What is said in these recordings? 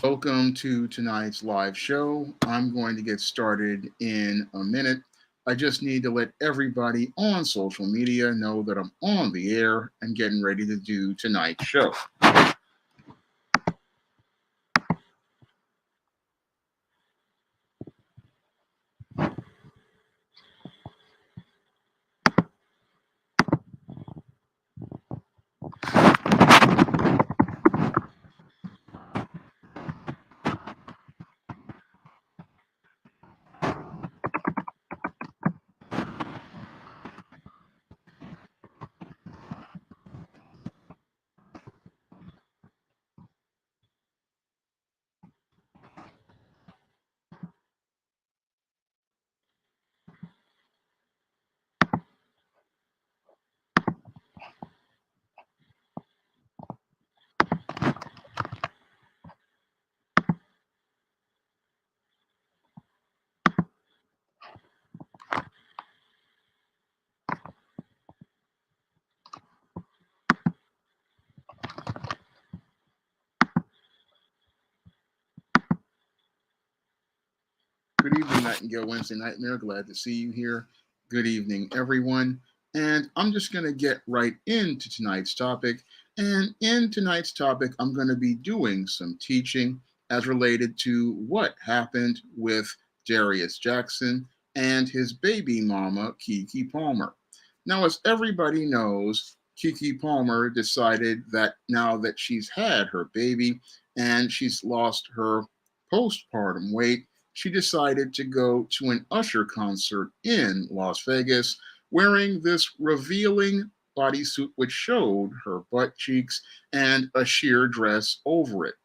Welcome to tonight's live show. I'm going to get started in a minute. I just need to let everybody on social media know that I'm on the air and getting ready to do tonight's show. Good evening, Nightingale Wednesday Nightmare. Glad to see you here. Good evening, everyone. And I'm just going to get right into tonight's topic. And in tonight's topic, I'm going to be doing some teaching as related to what happened with Darius Jackson and his baby mama, Keke Palmer. Now, as everybody knows, Keke Palmer decided that now that she's had her baby and she's lost her postpartum weight, she decided to go to an Usher concert in Las Vegas wearing this revealing bodysuit which showed her butt cheeks and a sheer dress over it.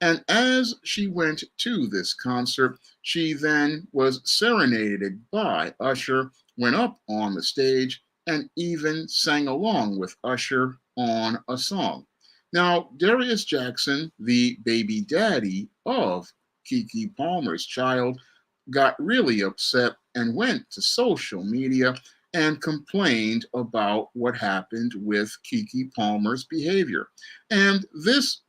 And as she went to this concert, she then was serenaded by Usher, went up on the stage, and even sang along with Usher on a song. Now, Darius Jackson, the baby daddy of Keke Palmer's child, got really upset and went to social media and complained about what happened with Keke Palmer's behavior. And this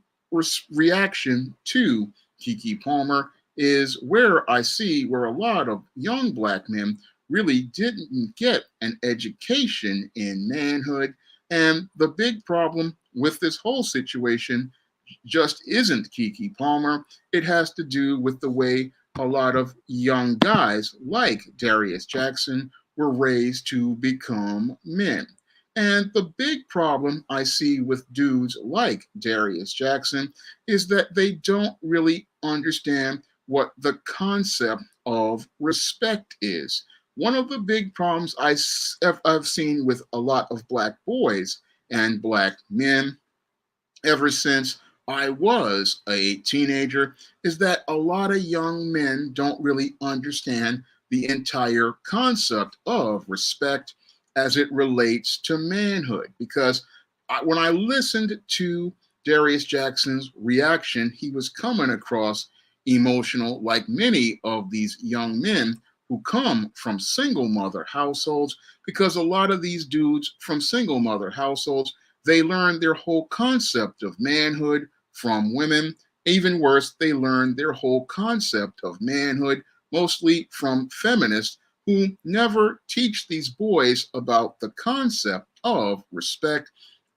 reaction to Keke Palmer is where I see where a lot of young black men really didn't get an education in manhood. And the big problem with this whole situation just isn't Keke Palmer. It has to do with the way a lot of young guys like Darius Jackson were raised to become men. And the big problem I see with dudes like Darius Jackson is that they don't really understand what the concept of respect is. One of the big problems I've seen with a lot of black boys and black men ever since I was a teenager is that a lot of young men don't really understand the entire concept of respect as it relates to manhood. Because when I listened to Darius Jackson's reaction, he was coming across emotional, like many of these young men who come from single mother households, because a lot of these dudes from single mother households, they learn their whole concept of manhood from women. Even worse, they learn their whole concept of manhood mostly from feminists who never teach these boys about the concept of respect,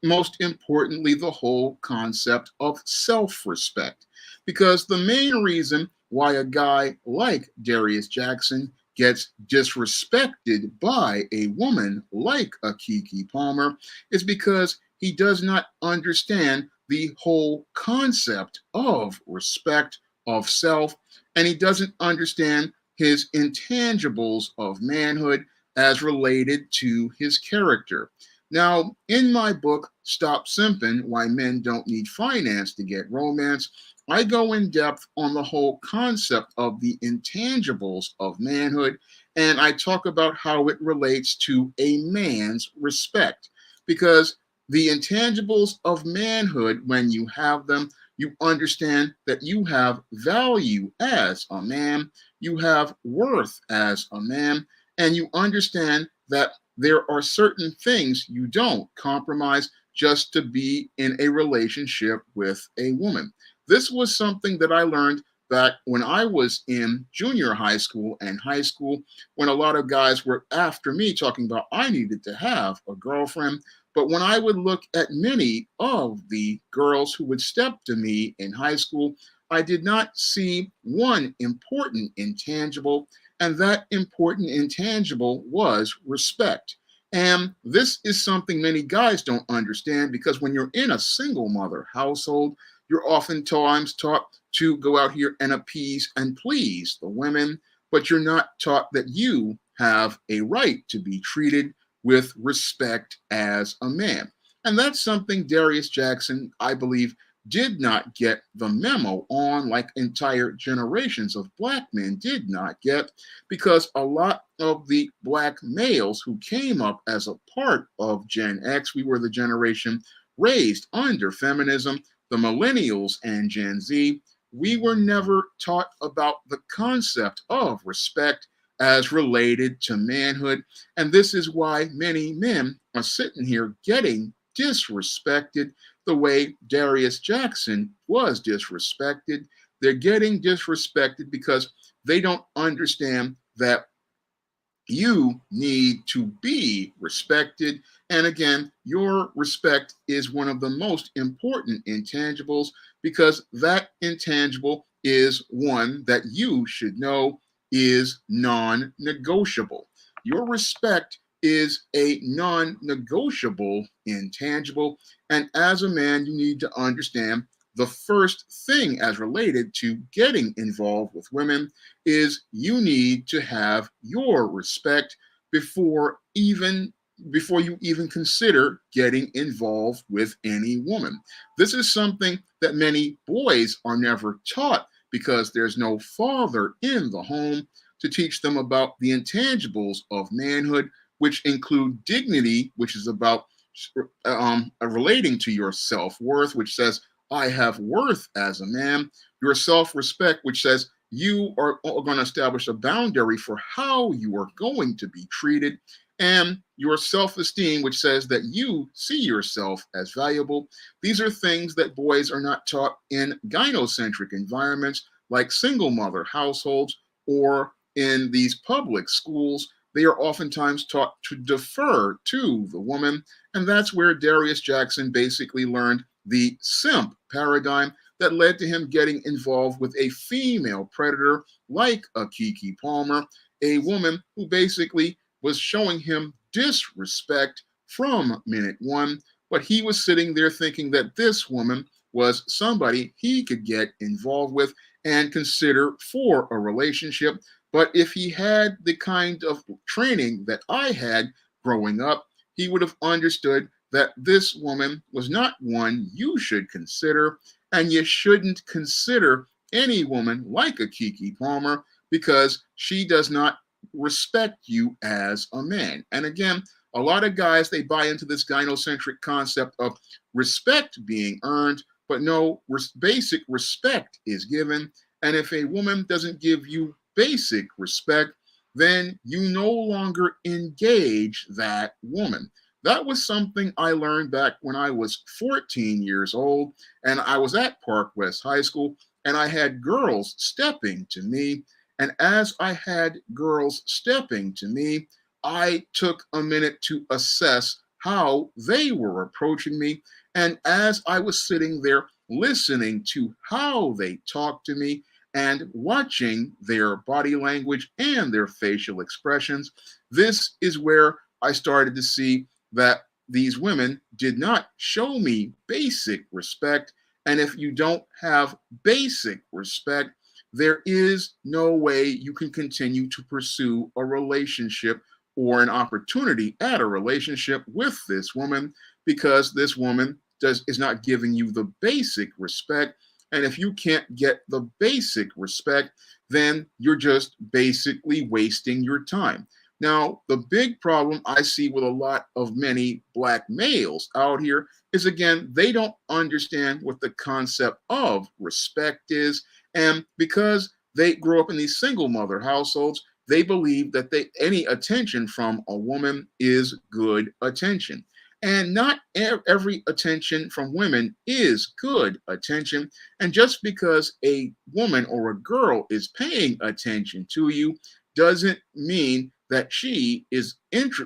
most importantly, the whole concept of self respect. Because the main reason why a guy like Darius Jackson gets disrespected by a woman like a Keke Palmer is because he does not understand the whole concept of respect, of self, and he doesn't understand his intangibles of manhood as related to his character. Now, in my book, Stop Simping Why Men Don't Need Finance to Get Romance, I go in depth on the whole concept of the intangibles of manhood, and I talk about how it relates to a man's respect. Because the intangibles of manhood, when you have them, you understand that you have value as a man, you have worth as a man, and you understand that there are certain things you don't compromise just to be in a relationship with a woman. This was something that I learned back when I was in junior high school and high school, when a lot of guys were after me talking about I needed to have a girlfriend. But when I would look at many of the girls who would step to me in high school, I did not see one important intangible, and that important intangible was respect. And this is something many guys don't understand because when you're in a single mother household, you're oftentimes taught to go out here and appease and please the women, but you're not taught that you have a right to be treated with respect as a man. And that's something Darius Jackson, I believe, did not get the memo on, like entire generations of black men did not get, because a lot of the black males who came up as a part of Gen X, we were the generation raised under feminism, the millennials and Gen Z, we were never taught about the concept of respect as related to manhood. And this is why many men are sitting here getting disrespected the way Darius Jackson was disrespected. They're getting disrespected because they don't understand that you need to be respected. And again, your respect is one of the most important intangibles because that intangible is one that you should know is non negotiable. Your respect is a non negotiable intangible. And as a man, you need to understand the first thing as related to getting involved with women is you need to have your respect before even before you even consider getting involved with any woman. This is something that many boys are never taught because there's no father in the home to teach them about the intangibles of manhood, which include dignity, which is about relating to your self-worth, which says I have worth as a man, your self-respect, which says you are going to establish a boundary for how you are going to be treated, and your self-esteem, which says that you see yourself as valuable. These are things that boys are not taught in gynocentric environments like single mother households or in these public schools. They are oftentimes taught to defer to the woman, and that's where Darius Jackson basically learned the simp paradigm that led to him getting involved with a female predator like a Keke Palmer, a woman who basically was showing him disrespect from minute one. But he was sitting there thinking that this woman was somebody he could get involved with and consider for a relationship. But if he had the kind of training that I had growing up, he would have understood that this woman was not one you should consider, and you shouldn't consider any woman like a Keke Palmer because she does not respect you as a man. And again, a lot of guys, they buy into this gynocentric concept of respect being earned, but no, basic respect is given. And if a woman doesn't give you basic respect, then you no longer engage that woman. That was something I learned back when I was 14 years old and I was at Park West High School and I had girls stepping to me. And as I had girls stepping to me, I took a minute to assess how they were approaching me. And as I was sitting there listening to how they talked to me and watching their body language and their facial expressions, this is where I started to see that these women did not show me basic respect. And if you don't have basic respect, there is no way you can continue to pursue a relationship or an opportunity at a relationship with this woman because this woman is not giving you the basic respect. And if you can't get the basic respect, then you're just basically wasting your time. Now, the big problem I see with a lot of many black males out here is, again, they don't understand what the concept of respect is. And because they grew up in these single mother households, they believe that any attention from a woman is good attention. And not every attention from women is good attention. And just because a woman or a girl is paying attention to you doesn't mean that she is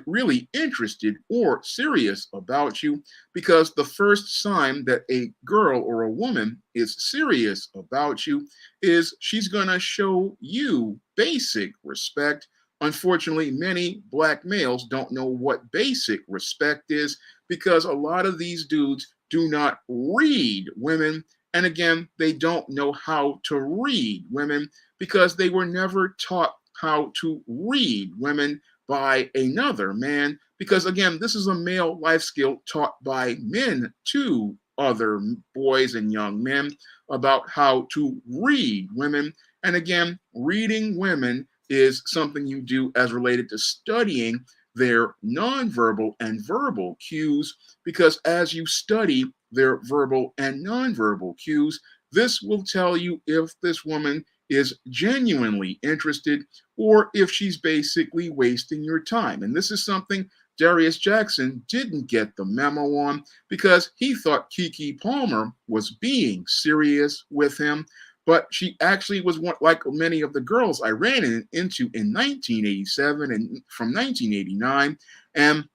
really interested or serious about you, because the first sign that a girl or a woman is serious about you is she's going to show you basic respect. Unfortunately, many black males don't know what basic respect is, because a lot of these dudes do not read women. And again, they don't know how to read women because they were never taught how to read women by another man. Because again, this is a male life skill taught by men to other boys and young men about how to read women. And again, reading women is something you do as related to studying their nonverbal and verbal cues, because as you study their verbal and nonverbal cues, this will tell you if this woman is genuinely interested or if she's basically wasting your time. And this is something Darius Jackson didn't get the memo on, because he thought Keke Palmer was being serious with him. But she actually was one, like many of the girls I ran into in 1987 and from 1989. And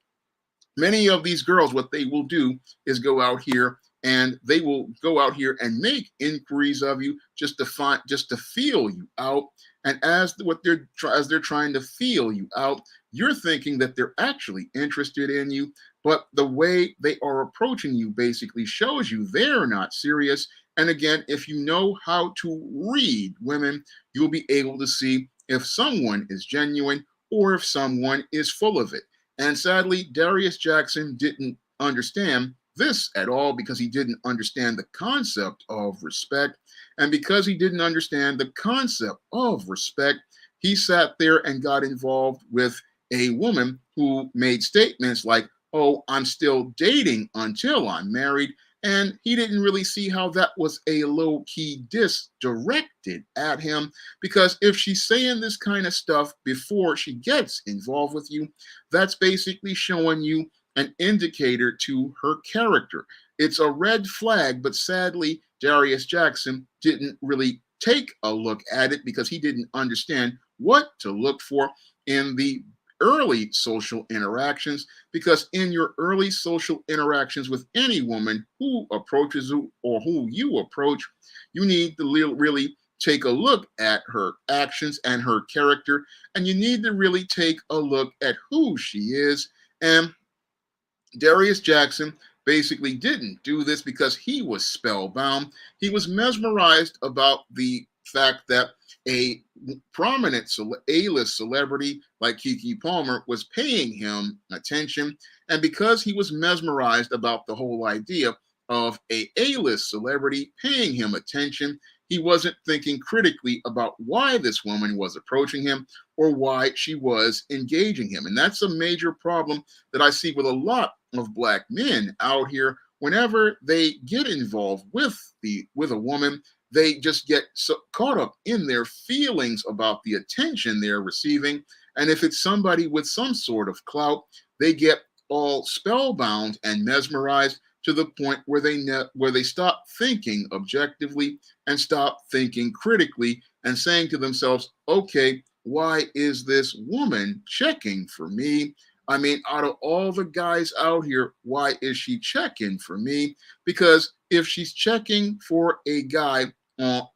many of these girls, what they will do is go out here and they will go out here and make inquiries of you just to find, just to feel you out. And as they're trying to feel you out, you're thinking that they're actually interested in you, but the way they are approaching you basically shows you they're not serious. And again, if you know how to read women, you'll be able to see if someone is genuine or if someone is full of it. And sadly, Darius Jackson didn't understand this at all, because he didn't understand the concept of respect. And because he didn't understand the concept of respect, he sat there and got involved with a woman who made statements like, "Oh, I'm still dating until I'm married." And he didn't really see how that was a low key diss directed at him, because if she's saying this kind of stuff before she gets involved with you, that's basically showing you an indicator to her character. It's a red flag, but sadly, Darius Jackson didn't really take a look at it because he didn't understand what to look for in the early social interactions. Because in your early social interactions with any woman who approaches you or who you approach, you need to really take a look at her actions and her character, and you need to really take a look at who she is. And Darius Jackson basically didn't do this because he was spellbound. He was mesmerized about the fact that a prominent A-list celebrity like Keke Palmer was paying him attention. And because he was mesmerized about the whole idea of a A-list celebrity paying him attention, he wasn't thinking critically about why this woman was approaching him or why she was engaging him. And that's a major problem that I see with a lot of black men out here. Whenever they get involved with a woman, they just get so caught up in their feelings about the attention they're receiving. And if it's somebody with some sort of clout, they get all spellbound and mesmerized to the point where they stop thinking objectively and stop thinking critically and saying to themselves, okay, why is this woman checking for me? I mean, out of all the guys out here, why is she checking for me? Because if she's checking for a guy,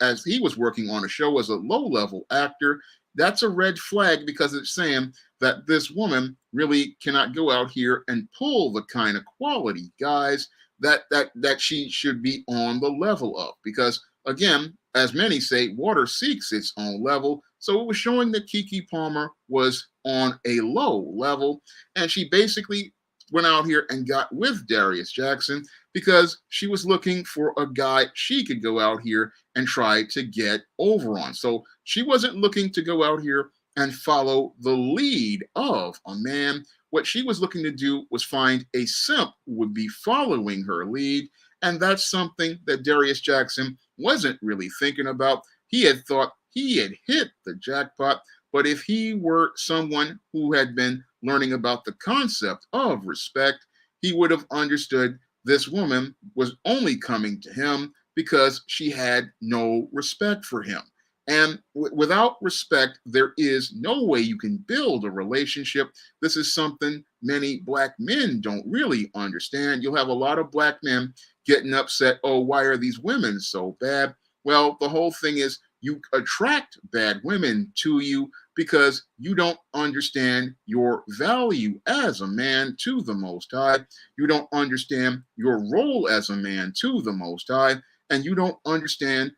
as he was working on a show as a low-level actor, that's a red flag, because it's saying that this woman really cannot go out here and pull the kind of quality guys that she should be on the level of. Because again, as many say, water seeks its own level. So it was showing that Keke Palmer was on a low level, and she basically went out here and got with Darius Jackson because she was looking for a guy she could go out here and try to get over on. So she wasn't looking to go out here and follow the lead of a man. What she was looking to do was find a simp who would be following her lead. And that's something that Darius Jackson wasn't really thinking about. He had thought he had hit the jackpot, but if he were someone who had been learning about the concept of respect, he would have understood this woman was only coming to him because she had no respect for him. And without respect, there is no way you can build a relationship. This is something many black men don't really understand. You'll have a lot of black men getting upset. Oh, why are these women so bad? Well, the whole thing is you attract bad women to you because you don't understand your value as a man to the Most High. You don't understand your role as a man to the Most High, and you don't understand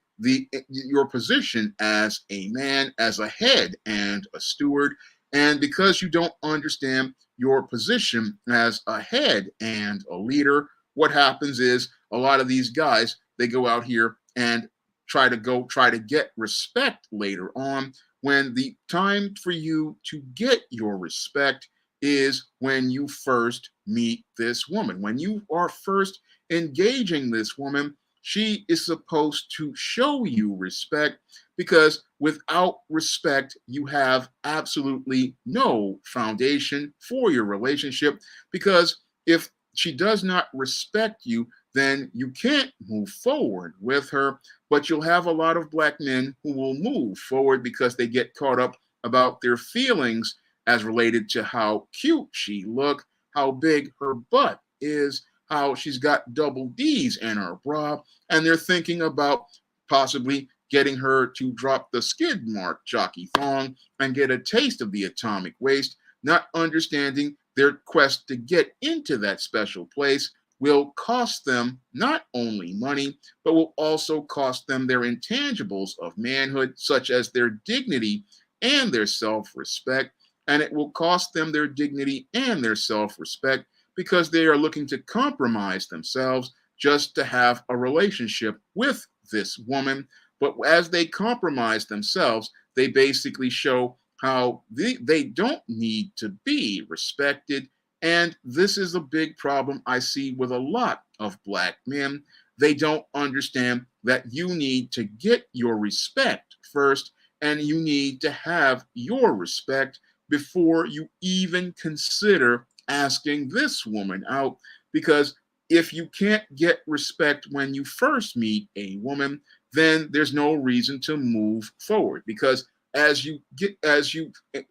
your position as a man, as a head and a steward. And because you don't understand your position as a head and a leader, what happens is a lot of these guys, they go out here and try to get respect later on, when the time for you to get your respect is when you first meet this woman. When you are first engaging this woman, she is supposed to show you respect, because without respect, you have absolutely no foundation for your relationship. Because if she does not respect you, then you can't move forward with her. But you'll have a lot of black men who will move forward because they get caught up about their feelings as related to how cute she look, how big her butt is, how she's got double D's in her bra, and they're thinking about possibly getting her to drop the skid mark jockey thong and get a taste of the atomic waste, not understanding their quest to get into that special place will cost them not only money, but will also cost them their intangibles of manhood, such as their dignity and their self-respect. And it will cost them their dignity and their self-respect because they are looking to compromise themselves just to have a relationship with this woman. But as they compromise themselves, they basically show how they don't need to be respected. And this is a big problem I see with a lot of black men. They don't understand that you need to get your respect first, and you need to have your respect before you even consider asking this woman out. Because if you can't get respect when you first meet a woman, then there's no reason to move forward. Because as you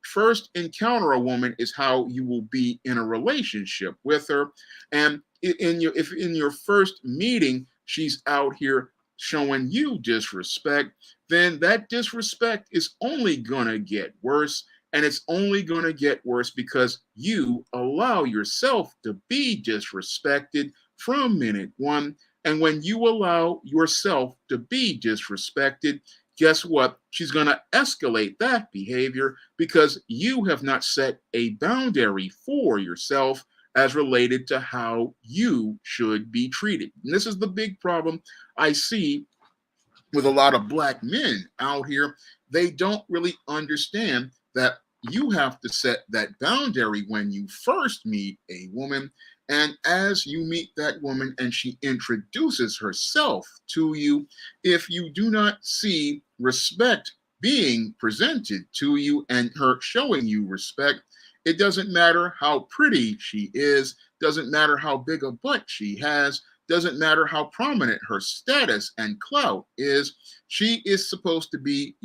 first encounter a woman is how you will be in a relationship with her. And if in your first meeting she's out here showing you disrespect, then that disrespect is only gonna get worse. And it's only going to get worse because you allow yourself to be disrespected from minute one. And when you allow yourself to be disrespected, guess what? She's going to escalate that behavior because you have not set a boundary for yourself as related to how you should be treated. And this is the big problem I see with a lot of black men out here. They don't really understand that you have to set that boundary when you first meet a woman. And as you meet that woman and she introduces herself to you, if you do not see respect being presented to you and her showing you respect, it doesn't matter how pretty she is, doesn't matter how big a butt she has, doesn't matter how prominent her status and clout is. She is supposed to be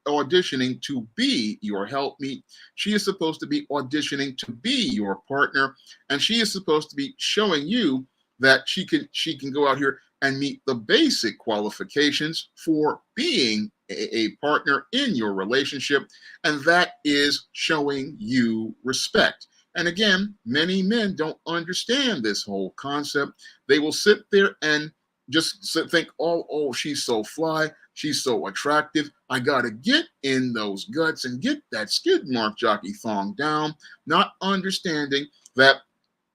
auditioning to be your helpmeet. She is supposed to be auditioning to be your partner, and she is supposed to be showing you that she can go out here and meet the basic qualifications for being a partner in your relationship, and that is showing you respect. And again, many men don't understand this whole concept. They will sit there and just think, oh, she's so fly, she's so attractive. I gotta get in those guts and get that skid mark jockey thong down, not understanding that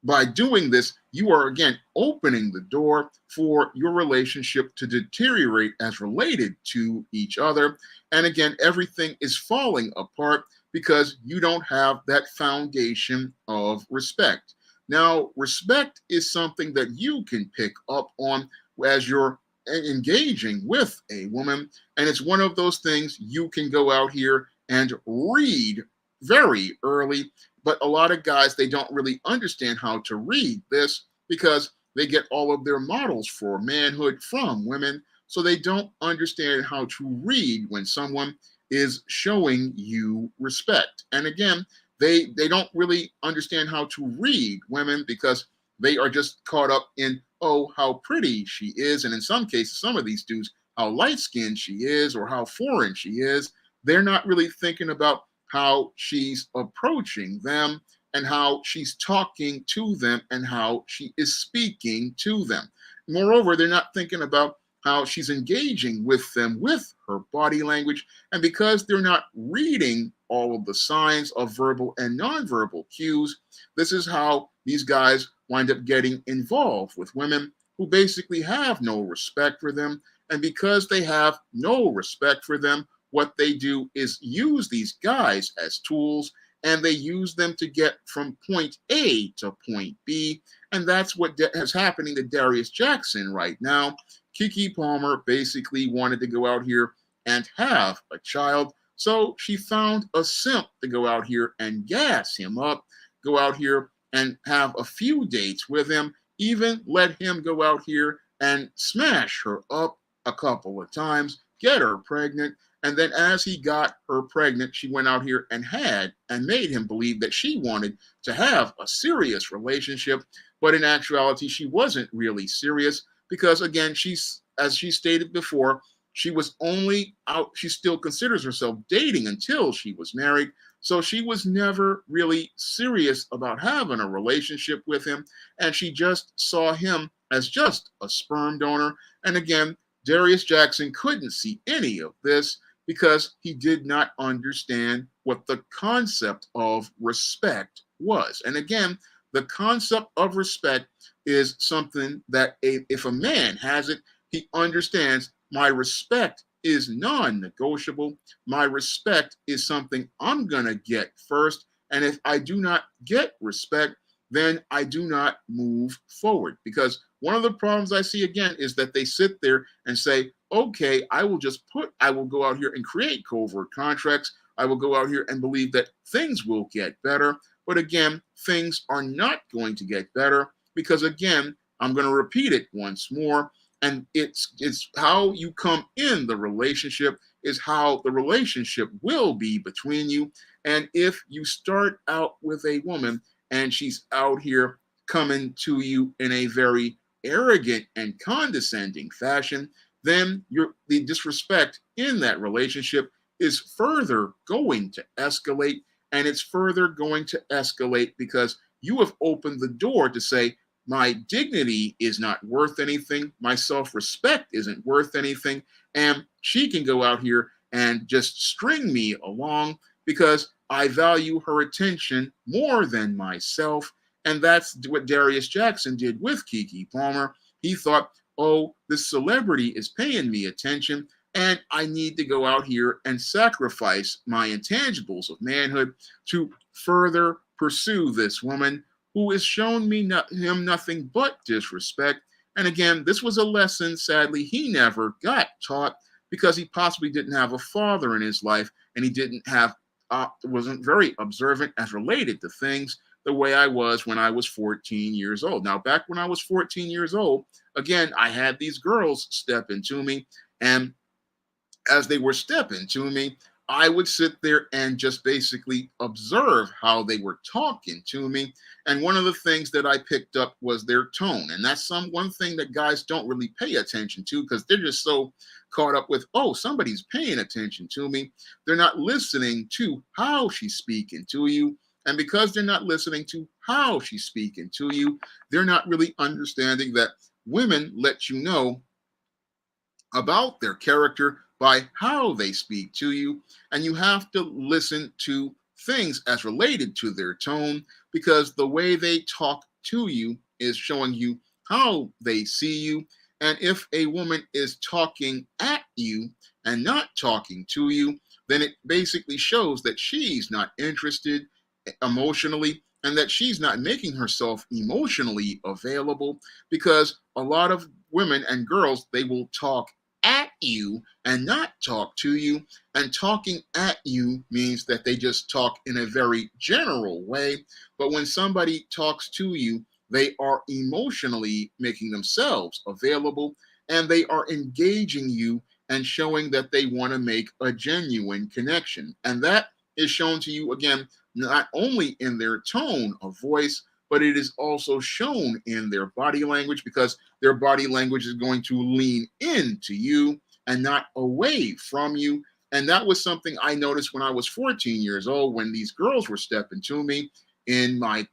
by doing this, you are again opening the door for your relationship to deteriorate as related to each other. And again, everything is falling apart because you don't have that foundation of respect. Now, respect is something that you can pick up on as you're engaging with a woman. And it's one of those things you can go out here and read very early. But a lot of guys, they don't really understand how to read this because they get all of their models for manhood from women. So they don't understand how to read when someone is showing you respect. And again, they don't really understand how to read women because they are just caught up in, oh, how pretty she is. And in some cases, some of these dudes, how light skinned she is or how foreign she is. They're not really thinking about how she's approaching them and how she's talking to them and how she is speaking to them. Moreover, they're not thinking about how she's engaging with them with her body language. And because they're not reading all of the signs of verbal and nonverbal cues, this is how these guys wind up getting involved with women who basically have no respect for them. And because they have no respect for them, what they do is use these guys as tools, and they use them to get from point A to point B. And that's what is happening to Darius Jackson right now. Keke Palmer basically wanted to go out here and have a child. So she found a simp to go out here and gas him up, go out here and have a few dates with him, even let him go out here and smash her up a couple of times, get her pregnant. And then as he got her pregnant, she went out here and had and made him believe that she wanted to have a serious relationship. But in actuality, she wasn't really serious because, again, she's, as she stated before, she was only out, she still considers herself dating until she was married. So she was never really serious about having a relationship with him. And she just saw him as just a sperm donor. And again, Darius Jackson couldn't see any of this because he did not understand what the concept of respect was. And again, the concept of respect is something that if a man has it, he understands my respect is non-negotiable. My respect is something I'm going to get first. And if I do not get respect, then I do not move forward. Because one of the problems I see again is that they sit there and say, okay, I will go out here and create covert contracts. I will go out here and believe that things will get better. But again, things are not going to get better because again, I'm going to repeat it once more. And it's how you come in the relationship is how the relationship will be between you. And if you start out with a woman and she's out here coming to you in a very arrogant and condescending fashion, then the disrespect in that relationship is further going to escalate. And it's further going to escalate because you have opened the door to say, my dignity is not worth anything. My self-respect isn't worth anything. And she can go out here and just string me along because I value her attention more than myself. And that's what Darius Jackson did with Keke Palmer. He thought, oh, this celebrity is paying me attention, and I need to go out here and sacrifice my intangibles of manhood to further pursue this woman who has shown him nothing but disrespect. And again, this was a lesson, sadly, he never got taught because he possibly didn't have a father in his life, and he wasn't very observant as related to things the way I was when I was 14 years old. Now, back when I was 14 years old, again, I had these girls step into me, and as they were stepping to me, I would sit there and just basically observe how they were talking to me. And one of the things that I picked up was their tone. And that's one thing that guys don't really pay attention to because they're just so caught up with, oh, somebody's paying attention to me. They're not listening to how she's speaking to you. And because they're not listening to how she's speaking to you, they're not really understanding that women let you know about their character by how they speak to you. And you have to listen to things as related to their tone because the way they talk to you is showing you how they see you. And if a woman is talking at you and not talking to you, then it basically shows that she's not interested emotionally and that she's not making herself emotionally available because a lot of women and girls, they will talk at you and not talk to you. And talking at you means that they just talk in a very general way. But when somebody talks to you, they are emotionally making themselves available and they are engaging you and showing that they want to make a genuine connection. And that is shown to you again, not only in their tone of voice, but it is also shown in their body language because their body language is going to lean into you and not away from you. And that was something I noticed when I was 14 years old when these girls were stepping to me in my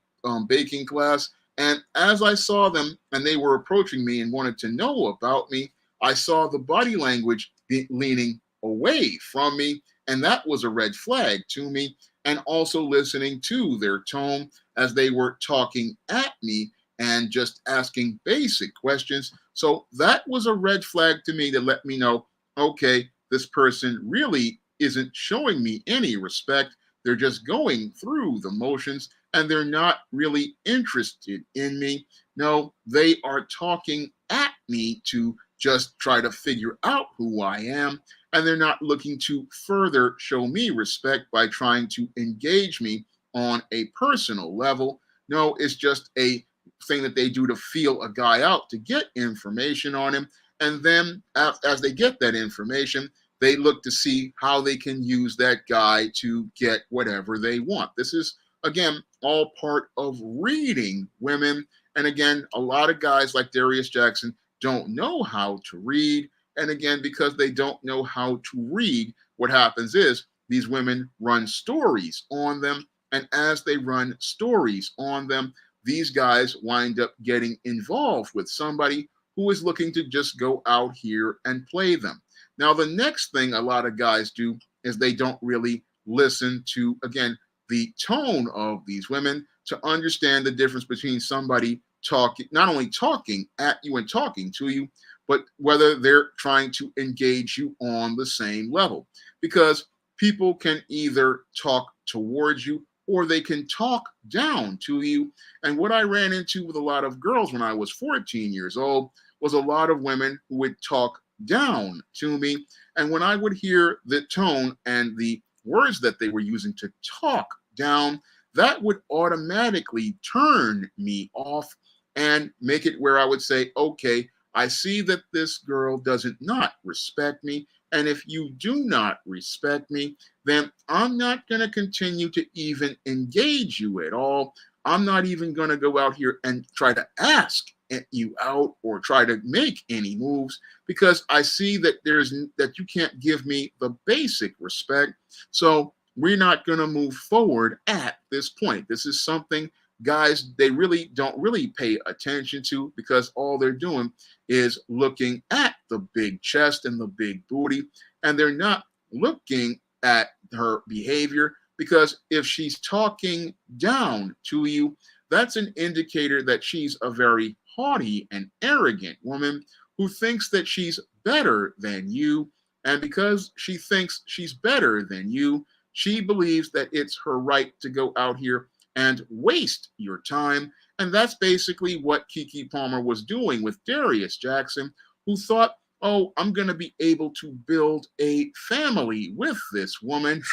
baking class. And as I saw them and they were approaching me and wanted to know about me, I saw the body language leaning away from me. And that was a red flag to me. And also listening to their tone as they were talking at me and just asking basic questions. So that was a red flag to me to let me know, okay, this person really isn't showing me any respect. They're just going through the motions and they're not really interested in me. No, they are talking at me to just try to figure out who I am. And they're not looking to further show me respect by trying to engage me on a personal level. No, it's just a thing that they do to feel a guy out, to get information on him. And then as they get that information, they look to see how they can use that guy to get whatever they want. This is, again, all part of reading women. And again, a lot of guys like Darius Jackson don't know how to read. And again, because they don't know how to read, what happens is these women run stories on them. And as they run stories on them, these guys wind up getting involved with somebody who is looking to just go out here and play them. Now, the next thing a lot of guys do is they don't really listen to, again, the tone of these women to understand the difference between somebody talking, not only talking at you and talking to you, but whether they're trying to engage you on the same level. Because people can either talk towards you or they can talk down to you. And what I ran into with a lot of girls when I was 14 years old was a lot of women who would talk down to me. And when I would hear the tone and the words that they were using to talk down, that would automatically turn me off and make it where I would say, okay, I see that this girl doesn't not respect me. And if you do not respect me, then I'm not going to continue to even engage you at all. I'm not even going to go out here and try to ask you out or try to make any moves because I see that that you can't give me the basic respect. So we're not going to move forward at this point. This is something guys, they really don't really pay attention to because all they're doing is looking at the big chest and the big booty, and they're not looking at her behavior because if she's talking down to you, that's an indicator that she's a very haughty and arrogant woman who thinks that she's better than you. And because she thinks she's better than you, she believes that it's her right to go out here and waste your time. And that's basically what Keke Palmer was doing with Darius Jackson, who thought, oh, I'm going to be able to build a family with this woman.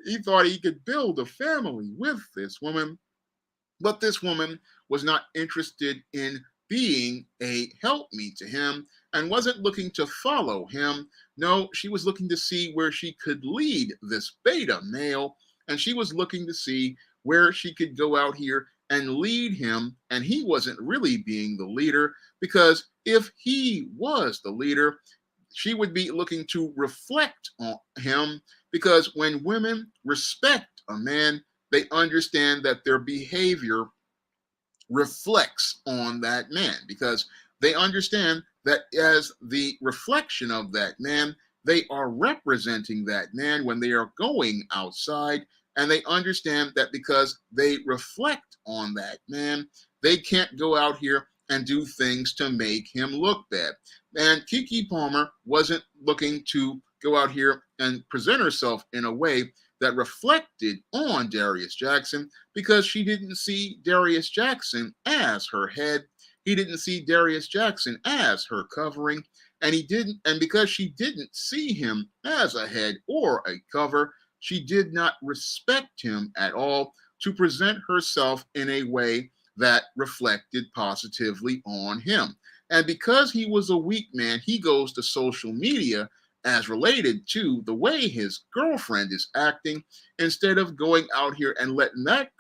He thought he could build a family with this woman. But this woman was not interested in being a helpmeet to him and wasn't looking to follow him. No, she was looking to see where she could lead this beta male, and she was looking to see where she could go out here and lead him, and he wasn't really being the leader because if he was the leader, she would be looking to reflect on him because when women respect a man, they understand that their behavior reflects on that man because they understand that as the reflection of that man, they are representing that man when they are going outside. And they understand that because they reflect on that man, they can't go out here and do things to make him look bad. And Keke Palmer wasn't looking to go out here and present herself in a way that reflected on Darius Jackson because she didn't see Darius Jackson as her head. he didn't see Darius Jackson as her covering, and because she didn't see him as a head or a cover, she did not respect him at all to present herself in a way that reflected positively on him. And because he was a weak man, he goes to social media as related to the way his girlfriend is acting, instead of going out here and letting that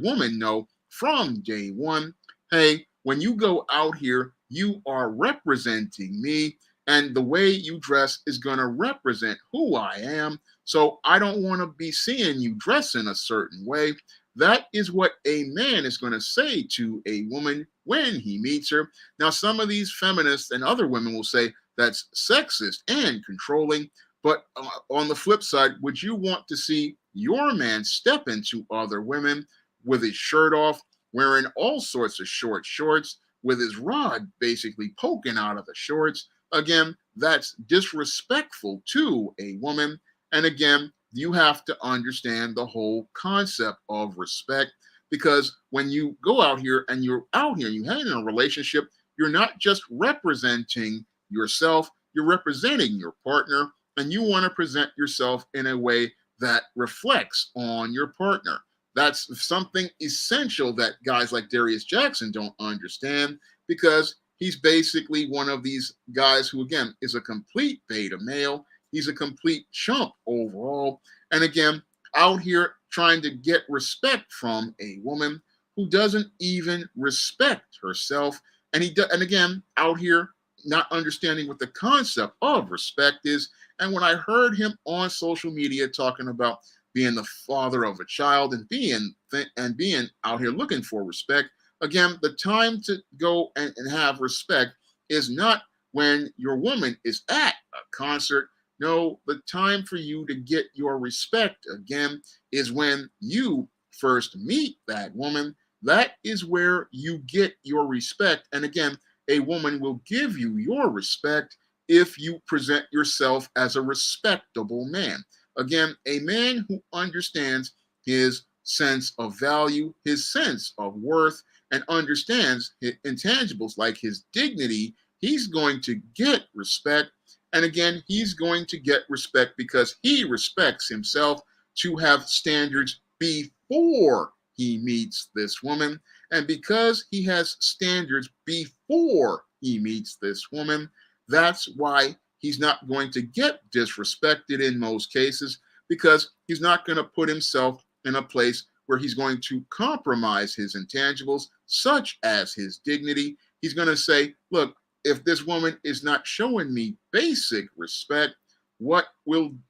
woman know from day one, hey, when you go out here, you are representing me, and the way you dress is going to represent who I am. So I don't want to be seeing you dress in a certain way. That is what a man is going to say to a woman when he meets her. Now, some of these feminists and other women will say that's sexist and controlling. But on the flip side, would you want to see your man step into other women with his shirt off, wearing all sorts of short shorts, with his rod basically poking out of the shorts? Again, that's disrespectful to a woman. And again, you have to understand the whole concept of respect, because when you go out here and you're out here, you have in a relationship, you're not just representing yourself, you're representing your partner, and you want to present yourself in a way that reflects on your partner. That's something essential that guys like Darius Jackson don't understand, because he's basically one of these guys who, again, is a complete beta male. He's a complete chump overall. And again, out here trying to get respect from a woman who doesn't even respect herself. And again, out here not understanding what the concept of respect is. And when I heard him on social media talking about being the father of a child and being out here looking for respect, again, the time to go and have respect is not when your woman is at a concert. No, the time for you to get your respect again is when you first meet that woman. That is where you get your respect. And again, a woman will give you your respect if you present yourself as a respectable man. Again, a man who understands his sense of value, his sense of worth, and understands his intangibles like his dignity, he's going to get respect. And again, he's going to get respect because he respects himself to have standards before he meets this woman. And because he has standards before he meets this woman, that's why he's not going to get disrespected in most cases, because he's not going to put himself in a place where he's going to compromise his intangibles, such as his dignity. He's going to say, look, if this woman is not showing me basic respect, what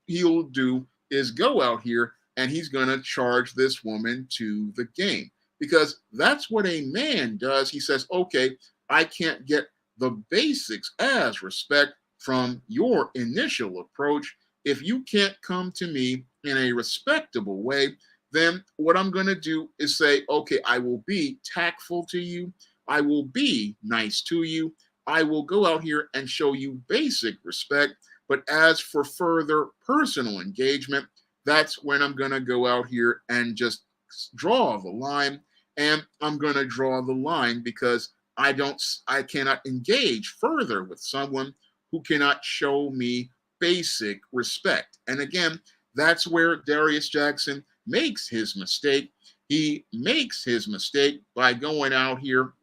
he'll do is go out here and he's going to charge this woman to the game, because that's what a man does. He says, okay, I can't get the basics as respect from your initial approach. If you can't come to me in a respectable way, then what I'm going to do is say, okay, I will be tactful to you. I will be nice to you. I will go out here and show you basic respect. But as for further personal engagement, that's when I'm going to go out here and just draw the line. And I'm going to draw the line because I cannot engage further with someone who cannot show me basic respect. And again, that's where Darius Jackson makes his mistake. He makes his mistake by going out here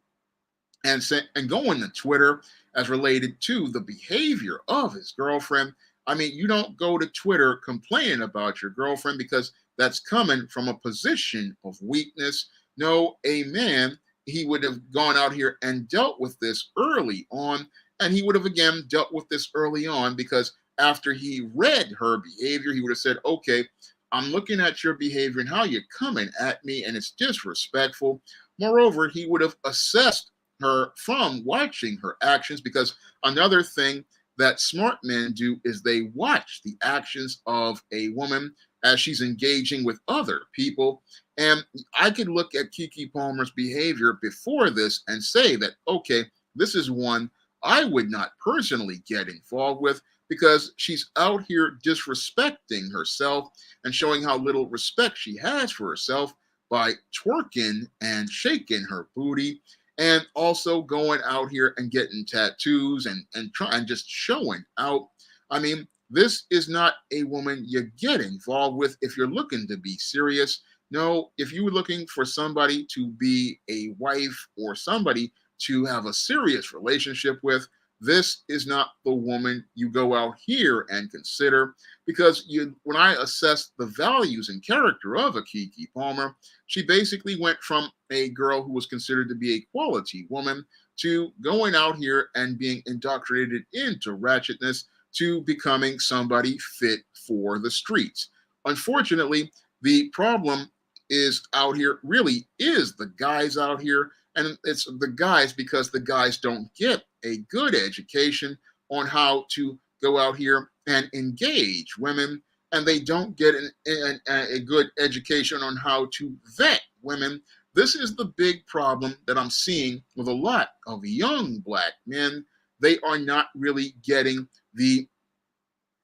and going to Twitter as related to the behavior of his girlfriend. I mean, you don't go to Twitter complaining about your girlfriend, because that's coming from a position of weakness. No, a man, he would have gone out here and dealt with this early on. And he would have, again, dealt with this early on, because after he read her behavior, he would have said, okay, I'm looking at your behavior and how you're coming at me, and it's disrespectful. Moreover, he would have assessed her from watching her actions, because another thing that smart men do is they watch the actions of a woman as she's engaging with other people. And I could look at Keke Palmer's behavior before this and say that, okay, this is one I would not personally get involved with, because she's out here disrespecting herself and showing how little respect she has for herself by twerking and shaking her booty. and also going out here and getting tattoos and try and just showing out. I mean, this is not a woman you get involved with if you're looking to be serious. No, if you were looking for somebody to be a wife or somebody to have a serious relationship with, this is not the woman you go out here and consider, because when I assessed the values and character of a Keke Palmer, she basically went from a girl who was considered to be a quality woman to going out here and being indoctrinated into ratchetness to becoming somebody fit for the streets. Unfortunately, the problem is out here really is the guys out here, and it's the guys because the guys don't get a good education on how to go out here and engage women, and they don't get a good education on how to vet women. This is the big problem that I'm seeing with a lot of young black men. They are not really getting the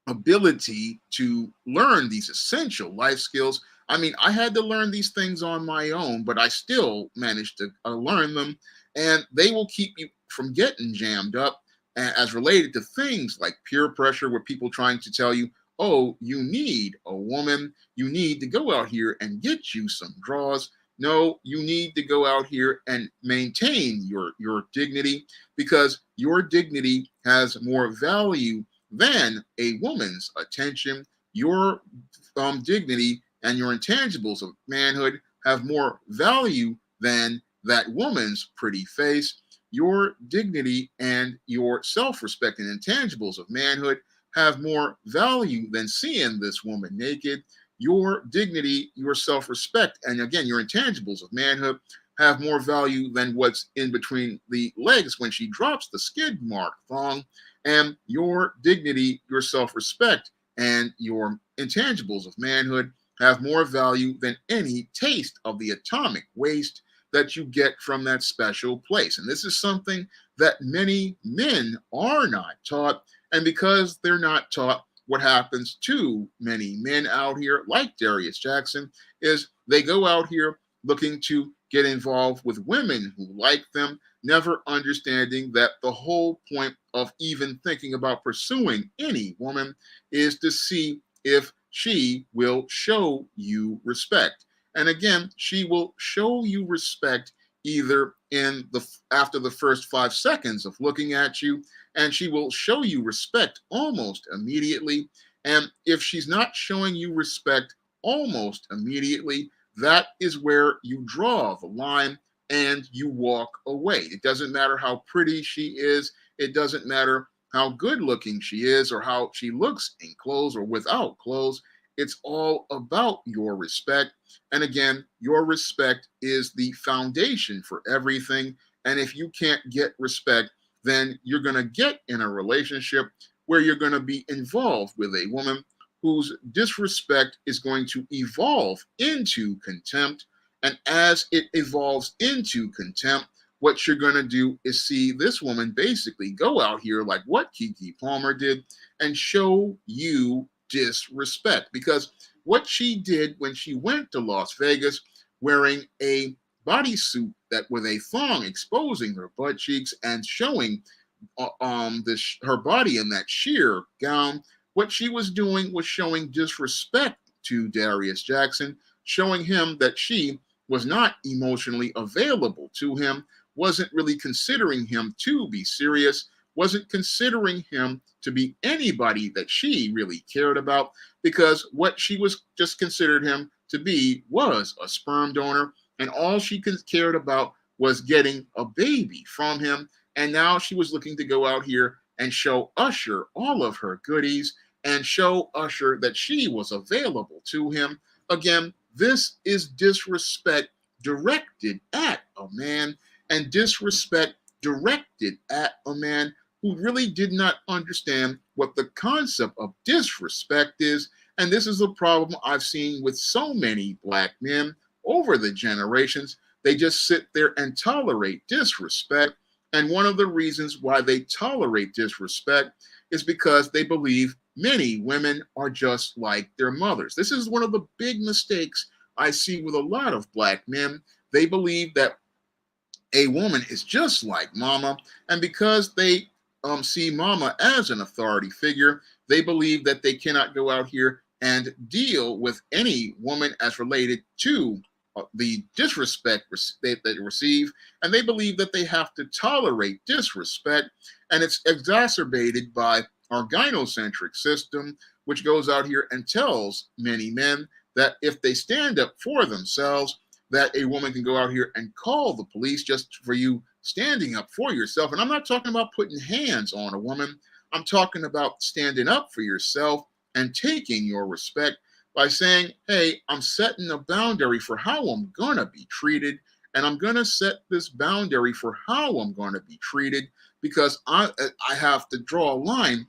ability to learn these essential life skills. I mean, I had to learn these things on my own, but I still managed to learn them, and they will keep you from getting jammed up as related to things like peer pressure, where people trying to tell you, oh, you need a woman, you need to go out here and get you some draws. No, you need to go out here and maintain your dignity, because your dignity has more value than a woman's attention. Your dignity and your intangibles of manhood have more value than that woman's pretty face. Your dignity and your self respect and intangibles of manhood have more value than seeing this woman naked. Your dignity, your self respect, and again, your intangibles of manhood have more value than what's in between the legs when she drops the skid mark thong. And your dignity, your self respect, and your intangibles of manhood have more value than any taste of the atomic waste that you get from that special place. And this is something that many men are not taught. And because they're not taught, what happens to many men out here, like Darius Jackson, is they go out here looking to get involved with women who like them, never understanding that the whole point of even thinking about pursuing any woman is to see if she will show you respect. And again, she will show you respect either in the after the first 5 seconds of looking at you, and she will show you respect almost immediately. And if she's not showing you respect almost immediately, that is where you draw the line and you walk away. It doesn't matter how pretty she is. It doesn't matter how good looking she is or how she looks in clothes or without clothes. It's all about your respect. And again, your respect is the foundation for everything. And if you can't get respect, then you're going to get in a relationship where you're going to be involved with a woman whose disrespect is going to evolve into contempt. And as it evolves into contempt, what you're going to do is see this woman basically go out here like what Keke Palmer did and show you disrespect. Because what she did when she went to Las Vegas wearing a bodysuit that with a thong exposing her butt cheeks and showing her body in that sheer gown, what she was doing was showing disrespect to Darius Jackson, showing him that she was not emotionally available to him, wasn't really considering him to be serious, wasn't considering him to be anybody that she really cared about, because what she was just considered him to be was a sperm donor, and all she cared about was getting a baby from him. And now she was looking to go out here and show Usher all of her goodies and show Usher that she was available to him. Again, this is disrespect directed at a man, and disrespect directed at a man who really did not understand what the concept of disrespect is. And this is a problem I've seen with so many black men over the generations. They just sit there and tolerate disrespect. And one of the reasons why they tolerate disrespect is because they believe many women are just like their mothers. This is one of the big mistakes I see with a lot of black men. They believe that a woman is just like mama, and because they see mama as an authority figure, they believe that they cannot go out here and deal with any woman as related to the disrespect they receive, and they believe that they have to tolerate disrespect, and it's exacerbated by our gynocentric system, which goes out here and tells many men that if they stand up for themselves, that a woman can go out here and call the police just for you standing up for yourself. And I'm not talking about putting hands on a woman. I'm talking about standing up for yourself and taking your respect by saying, hey, I'm setting a boundary for how I'm going to be treated. And I'm going to set this boundary for how I'm going to be treated because I have to draw a line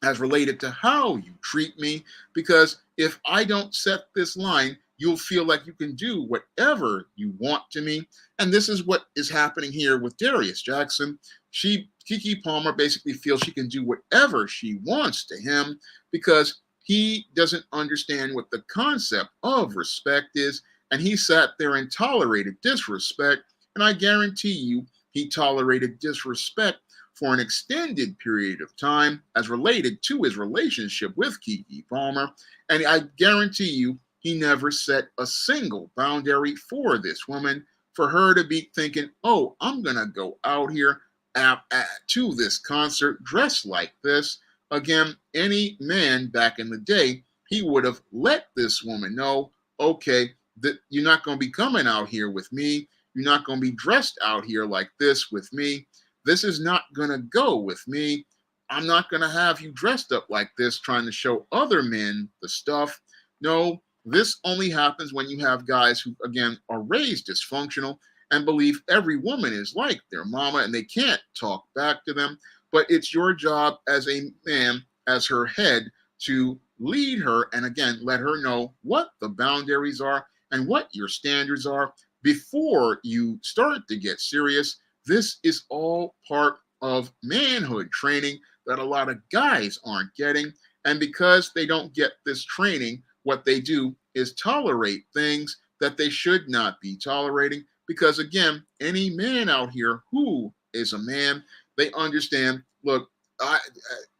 as related to how you treat me. Because if I don't set this line, you'll feel like you can do whatever you want to me. And this is what is happening here with Darius Jackson. Keke Palmer basically feels she can do whatever she wants to him because he doesn't understand what the concept of respect is. And he sat there and tolerated disrespect. And I guarantee you, he tolerated disrespect for an extended period of time as related to his relationship with Keke Palmer. And I guarantee you, he never set a single boundary for this woman, for her to be thinking, oh, I'm going to go out here to this concert dressed like this. Again, any man back in the day, he would have let this woman know, okay, that you're not going to be coming out here with me. You're not going to be dressed out here like this with me. This is not going to go with me. I'm not going to have you dressed up like this trying to show other men the stuff. No, this only happens when you have guys who, again, are raised dysfunctional and believe every woman is like their mama and they can't talk back to them. But it's your job as a man, as her head, to lead her and, again, let her know what the boundaries are and what your standards are before you start to get serious. This is all part of manhood training that a lot of guys aren't getting. And because they don't get this training, what they do is tolerate things that they should not be tolerating. Because again, any man out here who is a man, they understand, look,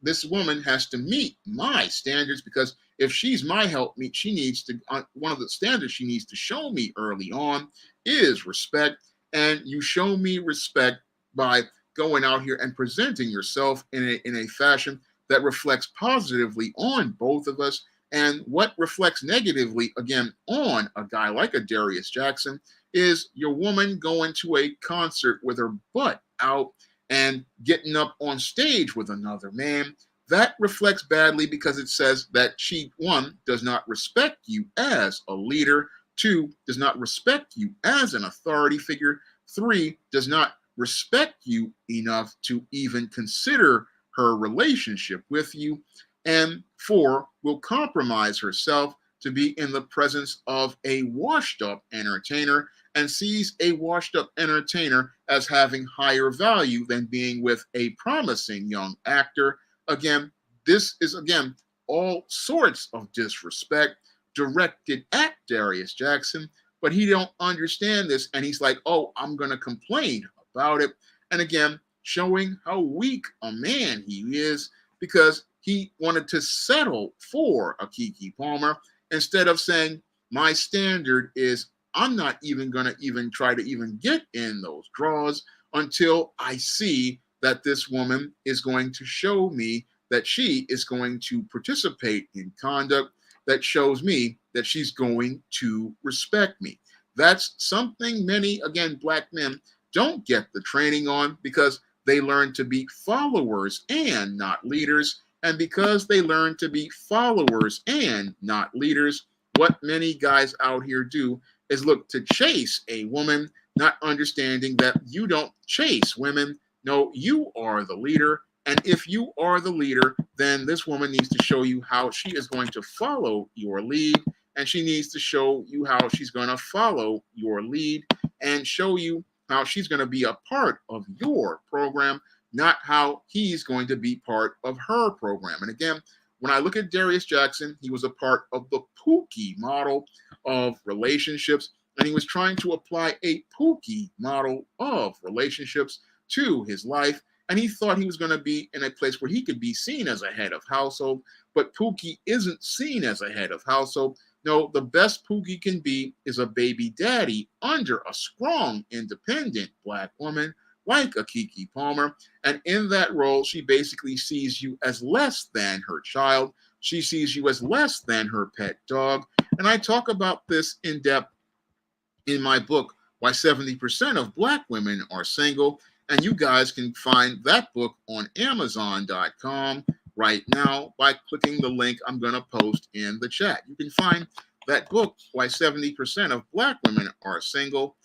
this woman has to meet my standards because if she's my helpmeet, she needs to, one of the standards she needs to show me early on is respect. And you show me respect by going out here and presenting yourself in a fashion that reflects positively on both of us. And what reflects negatively, again, on a guy like a Darius Jackson is your woman going to a concert with her butt out and getting up on stage with another man. That reflects badly because it says that she, one, does not respect you as a leader, two, does not respect you as an authority figure, three, does not respect you enough to even consider her relationship with you, and four, will compromise herself to be in the presence of a washed up entertainer and sees a washed up entertainer as having higher value than being with a promising young actor. Again, this is, again, all sorts of disrespect directed at Darius Jackson, but he don't understand this, and he's like, oh, I'm going to complain about it. And again, showing how weak a man he is because he wanted to settle for a Keke Palmer instead of saying, my standard is I'm not even going to even try to even get in those draws until I see that this woman is going to show me that she is going to participate in conduct that shows me that she's going to respect me. That's something many, again, black men don't get the training on because they learn to be followers and not leaders. And because they learn to be followers and not leaders, what many guys out here do is look to chase a woman, not understanding that you don't chase women. No, you are the leader. And if you are the leader, then this woman needs to show you how she is going to follow your lead. And she needs to show you how she's going to follow your lead and show you how she's going to be a part of your program, not how he's going to be part of her program. And again, when I look at Darius Jackson, he was a part of the Pookie model of relationships. and he was trying to apply a Pookie model of relationships to his life. And he thought he was going to be in a place where he could be seen as a head of household, but Pookie isn't seen as a head of household. No, the best Pookie can be is a baby daddy under a strong, independent black woman like a Keke Palmer. And in that role, she basically sees you as less than her child. She sees you as less than her pet dog. And I talk about this in depth in my book, Why 70% of Black Women Are Single. And you guys can find that book on Amazon.com right now by clicking the link I'm going to post in the chat. You can find that book, Why 70% of Black Women Are Single,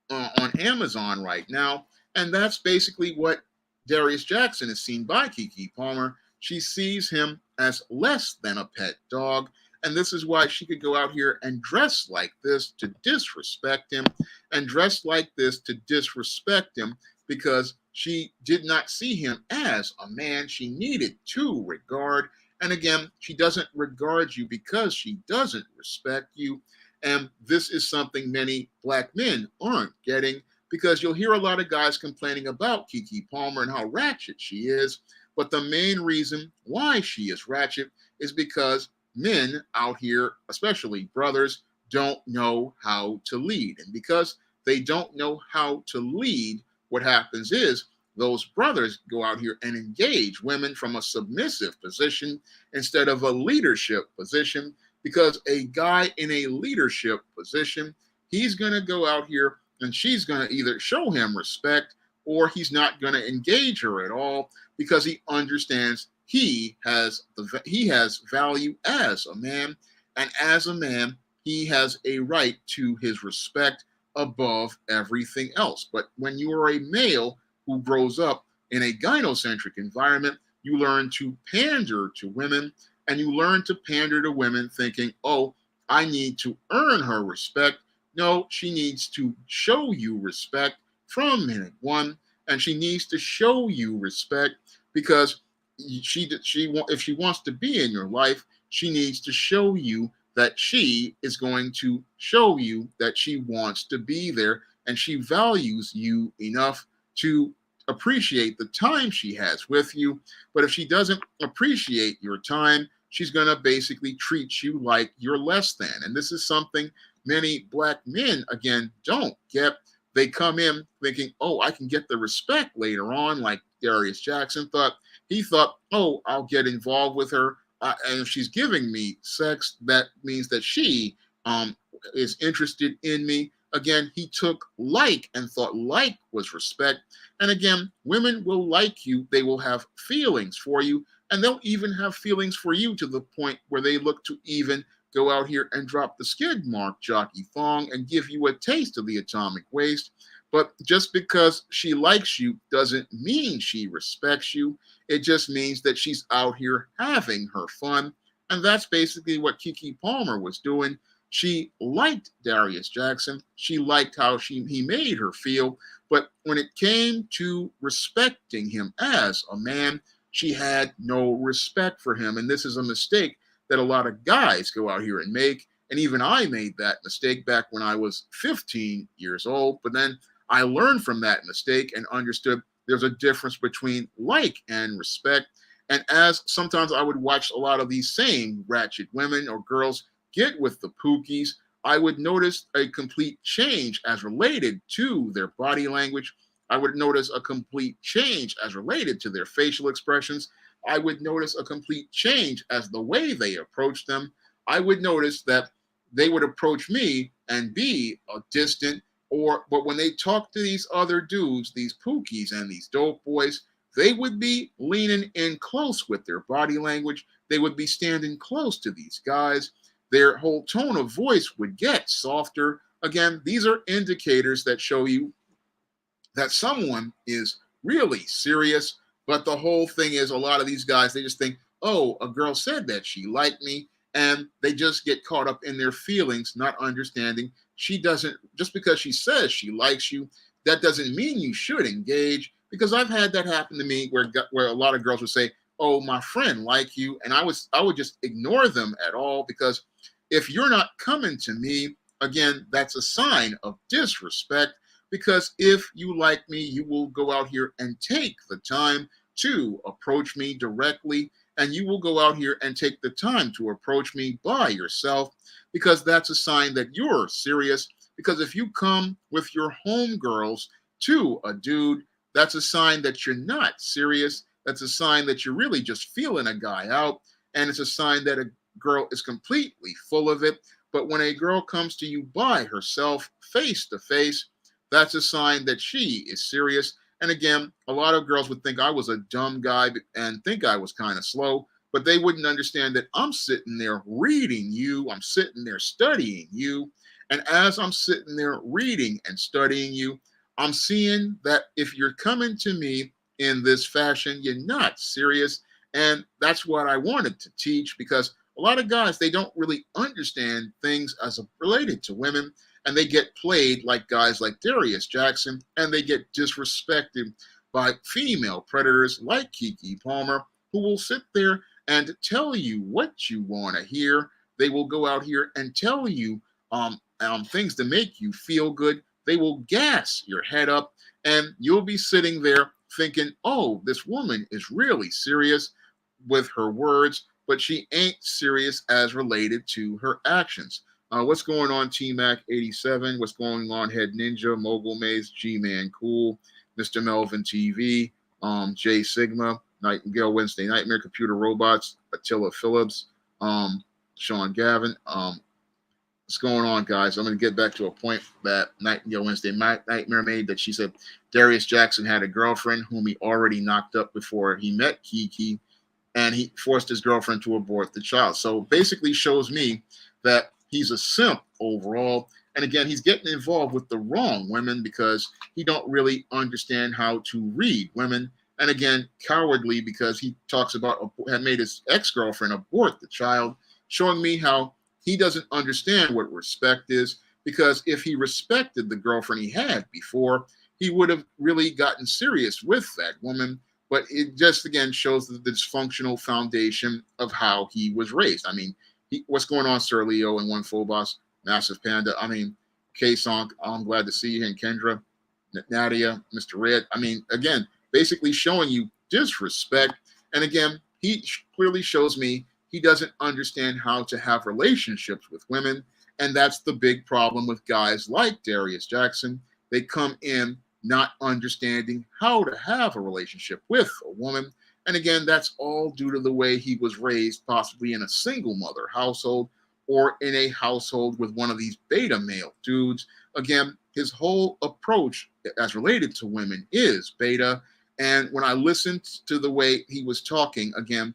on Amazon right now. And that's basically what Darius Jackson is seen by Keke Palmer. She sees him as less than a pet dog. And this is why she could go out here and dress like this to disrespect him, and dress like this to disrespect him because she did not see him as a man she needed to regard. And again, she doesn't regard you because she doesn't respect you. And this is something many black men aren't getting, because you'll hear a lot of guys complaining about Keke Palmer and how ratchet she is. But the main reason why she is ratchet is because men out here, especially brothers, don't know how to lead. And because they don't know how to lead, what happens is those brothers go out here and engage women from a submissive position instead of a leadership position. Because a guy in a leadership position, he's going to go out here and she's going to either show him respect or he's not going to engage her at all, because he understands he has value as a man, and as a man, he has a right to his respect above everything else. But when you are a male who grows up in a gynocentric environment, you learn to pander to women, and you learn to pander to women thinking, oh, I need to earn her respect. No, she needs to show you respect from minute one, and she needs to show you respect because if she wants to be in your life, she needs to show you that she is going to show you that she wants to be there and she values you enough to appreciate the time she has with you. But if she doesn't appreciate your time, she's going to basically treat you like you're less than. And this is something many black men, again, don't get. They come in thinking, oh, I can get the respect later on, like Darius Jackson thought. He thought, oh, I'll get involved with her. And if she's giving me sex, that means that she is interested in me. Again, he took like and thought like was respect. And again, women will like you. They will have feelings for you. And they'll even have feelings for you to the point where they look to even go out here and drop the skid mark jockey thong and give you a taste of the atomic waste. But just because she likes you doesn't mean she respects you. It just means that she's out here having her fun. And that's basically what Keke Palmer was doing. She liked Darius Jackson. She liked how he made her feel. But when it came to respecting him as a man, she had no respect for him. And this is a mistake that a lot of guys go out here and make. And even I made that mistake back when I was 15 years old. But then I learned from that mistake and understood there's a difference between like and respect. And as sometimes I would watch a lot of these same ratchet women or girls get with the Pookies, I would notice a complete change as related to their body language. I would notice a complete change as related to their facial expressions. I would notice a complete change as the way they approach them. I would notice that they would approach me and be distant, but when they talk to these other dudes, these Pookies and these dope boys, they would be leaning in close with their body language. They would be standing close to these guys. Their whole tone of voice would get softer. Again, these are indicators that show you that someone is really serious. But the whole thing is, a lot of these guys, they just think, oh, a girl said that she liked me. And they just get caught up in their feelings, not understanding she doesn't, just because she says she likes you, that doesn't mean you should engage. Because I've had that happen to me where a lot of girls would say, oh, my friend like you. And I would just ignore them at all, because if you're not coming to me, again, that's a sign of disrespect, because if you like me, you will go out here and take the time to approach me directly, and you will go out here and take the time to approach me by yourself, because that's a sign that you're serious. Because if you come with your homegirls to a dude, that's a sign that you're not serious. That's a sign that you're really just feeling a guy out. And it's a sign that a girl is completely full of it. But when a girl comes to you by herself, face to face, that's a sign that she is serious. And again, a lot of girls would think I was a dumb guy and think I was kind of slow, but they wouldn't understand that I'm sitting there reading you, I'm sitting there studying you. And as I'm sitting there reading and studying you, I'm seeing that if you're coming to me in this fashion, you're not serious. And that's what I wanted to teach, because a lot of guys, they don't really understand things as related to women, and they get played like guys like Darius Jackson, and they get disrespected by female predators like Keke Palmer, who will sit there and tell you what you want to hear. They will go out here and tell you things to make you feel good. They will gas your head up, and you'll be sitting there thinking, oh, this woman is really serious with her words, but she ain't serious as related to her actions. What's going on, T-Mac 87? What's going on, Head Ninja, Mogul Maze, G-Man Cool, Mr. Melvin TV, J Sigma, Nightingale Wednesday Nightmare, Computer Robots, Attila Phillips, Sean Gavin. What's going on, guys? I'm going to get back to a point that Nightingale Wednesday Nightmare made, that she said Darius Jackson had a girlfriend whom he already knocked up before he met Keke, and he forced his girlfriend to abort the child. So basically shows me that he's a simp overall. And again, he's getting involved with the wrong women because he don't really understand how to read women. And again, cowardly, because he talks about had made his ex-girlfriend abort the child, showing me how he doesn't understand what respect is, because if he respected the girlfriend he had before, he would have really gotten serious with that woman. But it just, again, shows the dysfunctional foundation of how he was raised. I mean, what's going on, Sir Leo and One Full Boss, Massive Panda? I mean, K-Song, I'm glad to see you, and Kendra, Nadia, Mr. Red. I mean, again, basically showing you disrespect. And again, he clearly shows me he doesn't understand how to have relationships with women. And that's the big problem with guys like Darius Jackson. They come in not understanding how to have a relationship with a woman. And again, that's all due to the way he was raised, possibly in a single mother household or in a household with one of these beta male dudes. Again, his whole approach as related to women is beta. And when I listened to the way he was talking, again,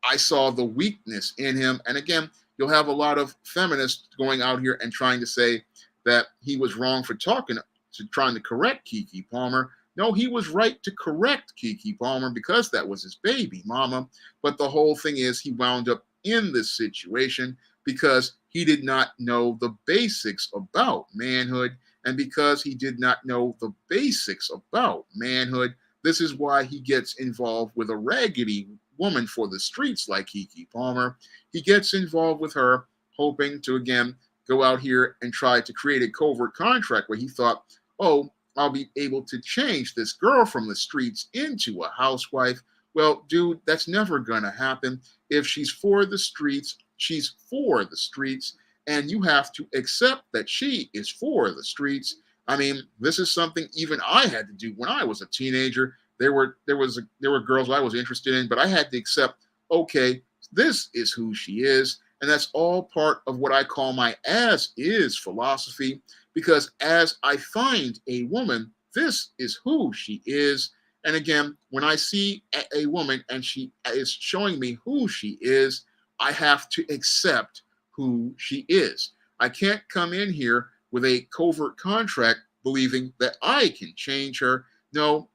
I saw the weakness in him. And again, you'll have a lot of feminists going out here and trying to say that he was wrong for trying to correct Keke Palmer. No, he was right to correct Keke Palmer because that was his baby mama. But the whole thing is he wound up in this situation because he did not know the basics about manhood. And because he did not know the basics about manhood, this is why he gets involved with a raggedy woman for the streets like Keke Palmer. He gets involved with her, hoping to, again, go out here and try to create a covert contract where he thought, oh, I'll be able to change this girl from the streets into a housewife. Well, dude, that's never going to happen. If she's for the streets, she's for the streets, and you have to accept that she is for the streets. I mean, this is something even I had to do when I was a teenager. There were girls I was interested in, but I had to accept, okay, this is who she is. And that's all part of what I call my as is philosophy, because as I find a woman, this is who she is. And again, when I see a woman and she is showing me who she is, I have to accept who she is. I can't come in here with a covert contract believing that I can change her. No,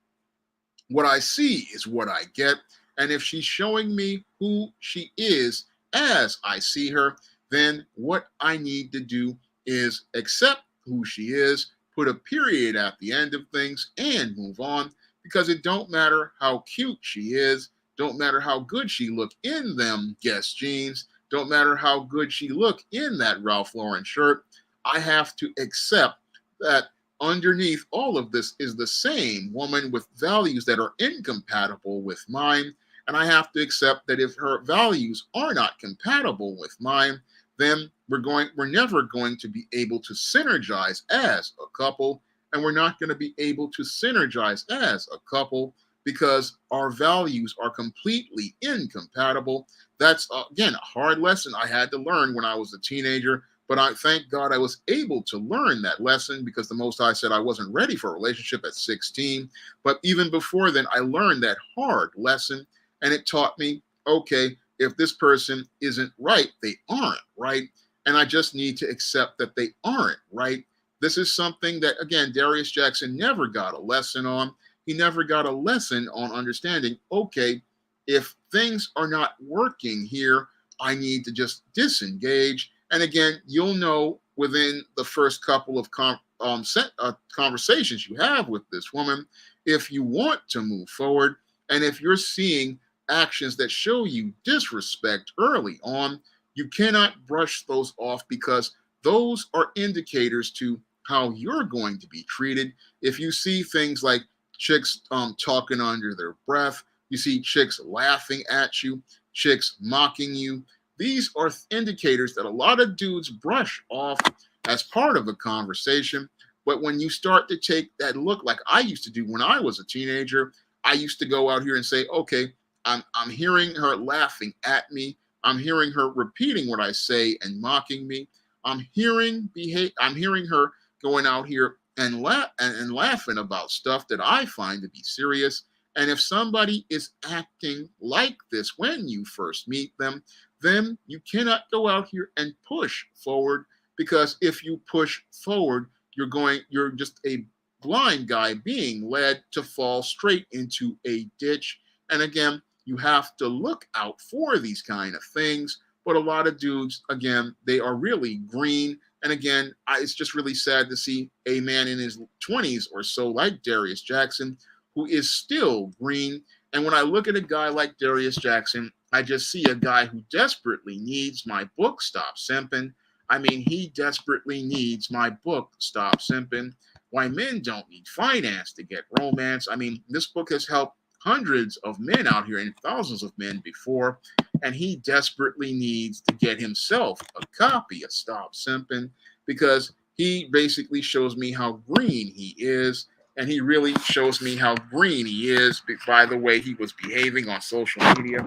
what I see is what I get. And if she's showing me who she is as I see her, then what I need to do is accept who she is, put a period at the end of things, and move on. Because it don't matter how cute she is, don't matter how good she look in them Guess jeans, don't matter how good she look in that Ralph Lauren shirt. I have to accept that underneath all of this is the same woman with values that are incompatible with mine. And I have to accept that if her values are not compatible with mine, then we're never going to be able to synergize as a couple, and we're not going to be able to synergize as a couple because our values are completely incompatible. That's again a hard lesson I had to learn when I was a teenager, but I thank God I was able to learn that lesson because the Most High said I wasn't ready for a relationship at 16. But even before then, I learned that hard lesson, and it taught me, okay, if this person isn't right, they aren't right. And I just need to accept that they aren't right. This is something that, again, Darius Jackson never got a lesson on. He never got a lesson on understanding, okay, if things are not working here, I need to just disengage. And again, you'll know within the first couple of conversations you have with this woman if you want to move forward. And if you're seeing actions that show you disrespect early on, you cannot brush those off because those are indicators to how you're going to be treated. If you see things like chicks talking under their breath, you see chicks laughing at you, chicks mocking you, these are indicators that a lot of dudes brush off as part of a conversation. But when you start to take that look, like I used to do when I was a teenager, I used to go out here and say, okay, I'm hearing her laughing at me. I'm hearing her repeating what I say and mocking me. I'm hearing her going out here and laughing about stuff that I find to be serious. And if somebody is acting like this when you first meet them, then you cannot go out here and push forward, because if you push forward, you're just a blind guy being led to fall straight into a ditch. And again, you have to look out for these kind of things. But a lot of dudes, again, they are really green. And again, it's just really sad to see a man in his 20s or so, like Darius Jackson, who is still green. And when I look at a guy like Darius Jackson, I just see a guy who desperately needs my book, Stop Simping. I mean, he desperately needs my book, Stop Simping. Why men don't need finance to get romance. I mean, this book has helped hundreds of men out here and thousands of men before, and he desperately needs to get himself a copy of Stop Simping, because he basically shows me how green he is, and he really shows me how green he is by the way he was behaving on social media.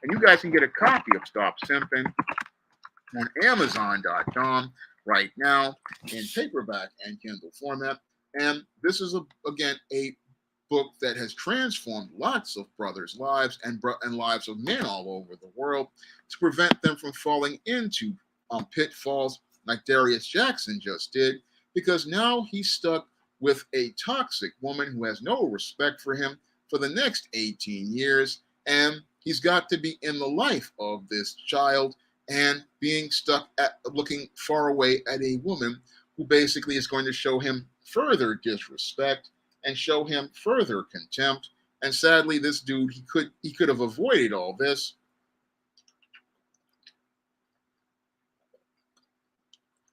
And you guys can get a copy of Stop Simping on Amazon.com right now in paperback and Kindle format. And this is, again, a book that has transformed lots of brothers' lives and lives of men all over the world to prevent them from falling into pitfalls like Darius Jackson just did, because now he's stuck with a toxic woman who has no respect for him for the next 18 years. And he's got to be in the life of this child and being stuck at looking far away at a woman who basically is going to show him further disrespect and show him further contempt. And sadly, this dude, he could have avoided all this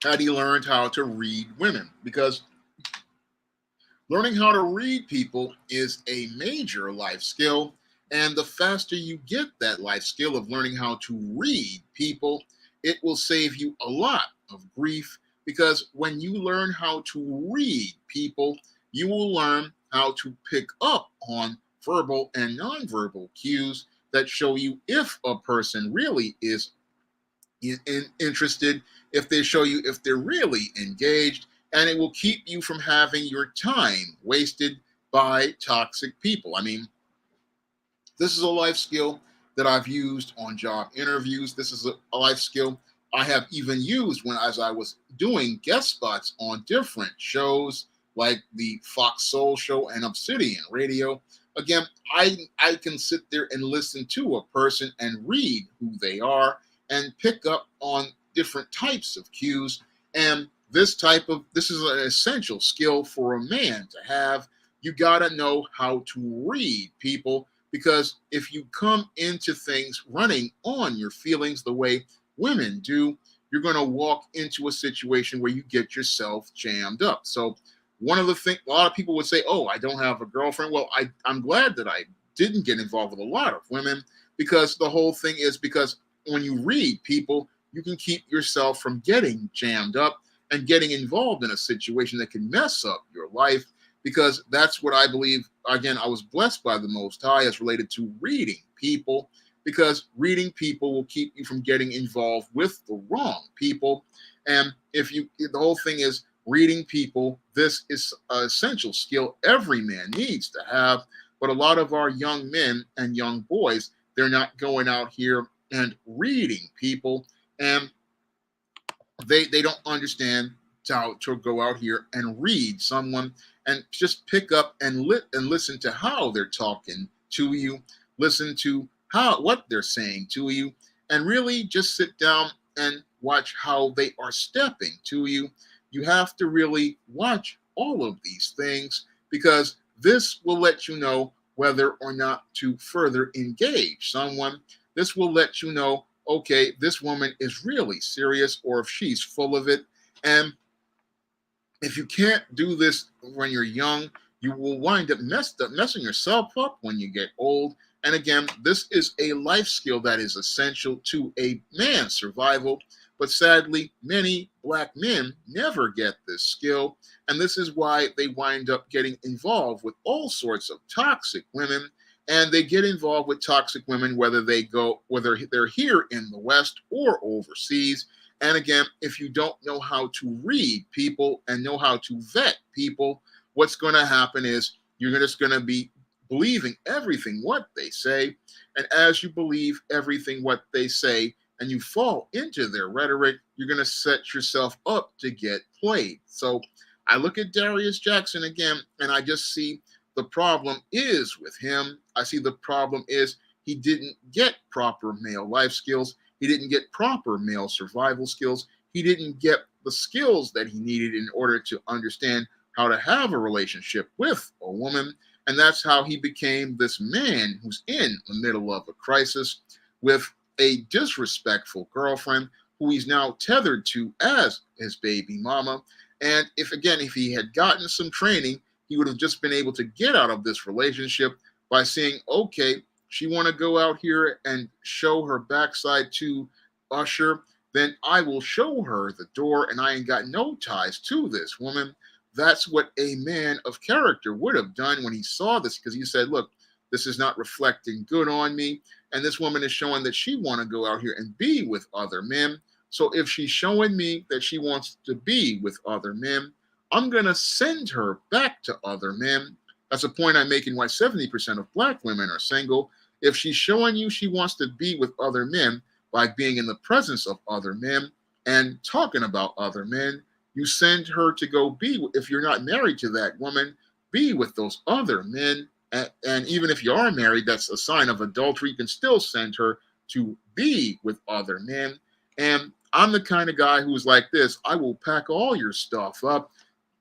had he learned how to read women, because learning how to read people is a major life skill. And the faster you get that life skill of learning how to read people, it will save you a lot of grief, because when you learn how to read people, you will learn how to pick up on verbal and nonverbal cues that show you if a person really is interested, if they show you if they're really engaged, and it will keep you from having your time wasted by toxic people. I mean, this is a life skill that I've used on job interviews. This is a life skill I have even used as I was doing guest spots on different shows like the Fox Soul Show and Obsidian Radio. Again, I can sit there and listen to a person and read who they are and pick up on different types of cues. And this is an essential skill for a man to have. You got to know how to read people, because if you come into things running on your feelings the way women do, you're going to walk into a situation where you get yourself jammed up. So one of the things, a lot of people would say, oh, I don't have a girlfriend. Well, I'm glad that I didn't get involved with a lot of women, because the whole thing is, because when you read people, you can keep yourself from getting jammed up and getting involved in a situation that can mess up your life, because that's what I believe. Again, I was blessed by the Most High as related to reading people, because reading people will keep you from getting involved with the wrong people. And the whole thing is reading people, this is an essential skill every man needs to have. But a lot of our young men and young boys, they're not going out here and reading people, and they don't understand how to go out here and read someone and just pick up and listen to how they're talking to you, listen to what they're saying to you, and really just sit down and watch how they are stepping to you. You have to really watch all of these things, because this will let you know whether or not to further engage someone. This will let you know, okay, this woman is really serious, or if she's full of it. And if you can't do this when you're young, you will wind up messing yourself up when you get old. And again, this is a life skill that is essential to a man's survival. But sadly, many black men never get this skill. And this is why they wind up getting involved with all sorts of toxic women. And they get involved with toxic women whether they're here in the West or overseas. And again, if you don't know how to read people and know how to vet people, what's going to happen is you're just going to be believing everything what they say. And as you believe everything what they say and you fall into their rhetoric, you're going to set yourself up to get played. So I look at Darius Jackson again, and I just see the problem is with him. I see the problem is he didn't get proper male life skills. He didn't get proper male survival skills. He didn't get the skills that he needed in order to understand how to have a relationship with a woman. And that's how he became this man who's in the middle of a crisis with a disrespectful girlfriend who he's now tethered to as his baby mama. And if he had gotten some training, he would have just been able to get out of this relationship by saying, okay, she want to go out here and show her backside to Usher, then I will show her the door, and I ain't got no ties to this woman. That's what a man of character would have done when he saw this, because he said, look, this is not reflecting good on me, and this woman is showing that she want to go out here and be with other men. So if she's showing me that she wants to be with other men, I'm going to send her back to other men. That's a point I'm making why 70% of black women are single. If she's showing you she wants to be with other men by being in the presence of other men and talking about other men, you send her to go be, if you're not married to that woman, be with those other men. And even if you are married, that's a sign of adultery. You can still send her to be with other men. And I'm the kind of guy who's like this. I will pack all your stuff up,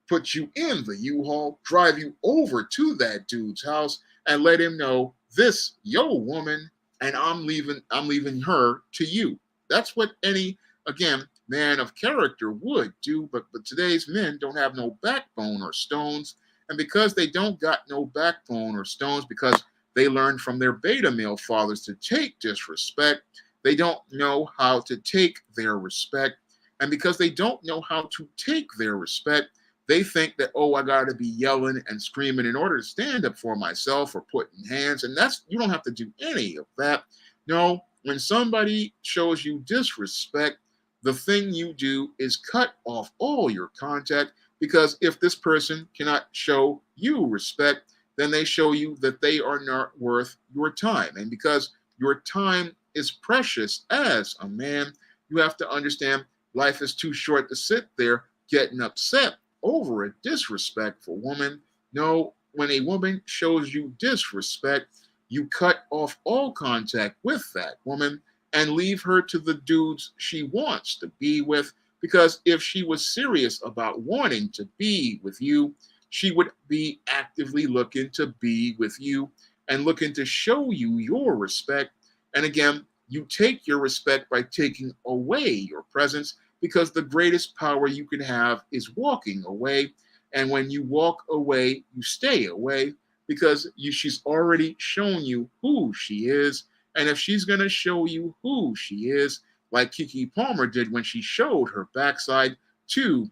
put you in the U-Haul, drive you over to that dude's house, and let him know this your woman, and I'm leaving her to you. That's what any, again, man of character would do. But today's men don't have no backbone or stones. And because they don't got no backbone or stones, because they learned from their beta male fathers to take disrespect, they don't know how to take their respect. And because they don't know how to take their respect, they think that, oh, I got to be yelling and screaming in order to stand up for myself or putting hands. And you don't have to do any of that. No, when somebody shows you disrespect, the thing you do is cut off all your contact, because if this person cannot show you respect, then they show you that they are not worth your time. And because your time is precious as a man, you have to understand life is too short to sit there getting upset over a disrespectful woman. No, when a woman shows you disrespect, you cut off all contact with that woman and leave her to the dudes she wants to be with. Because if she was serious about wanting to be with you, she would be actively looking to be with you and looking to show you your respect. And again, you take your respect by taking away your presence, because the greatest power you can have is walking away. And when you walk away, you stay away, because she's already shown you who she is. And if she's going to show you who she is, like Keke Palmer did when she showed her backside to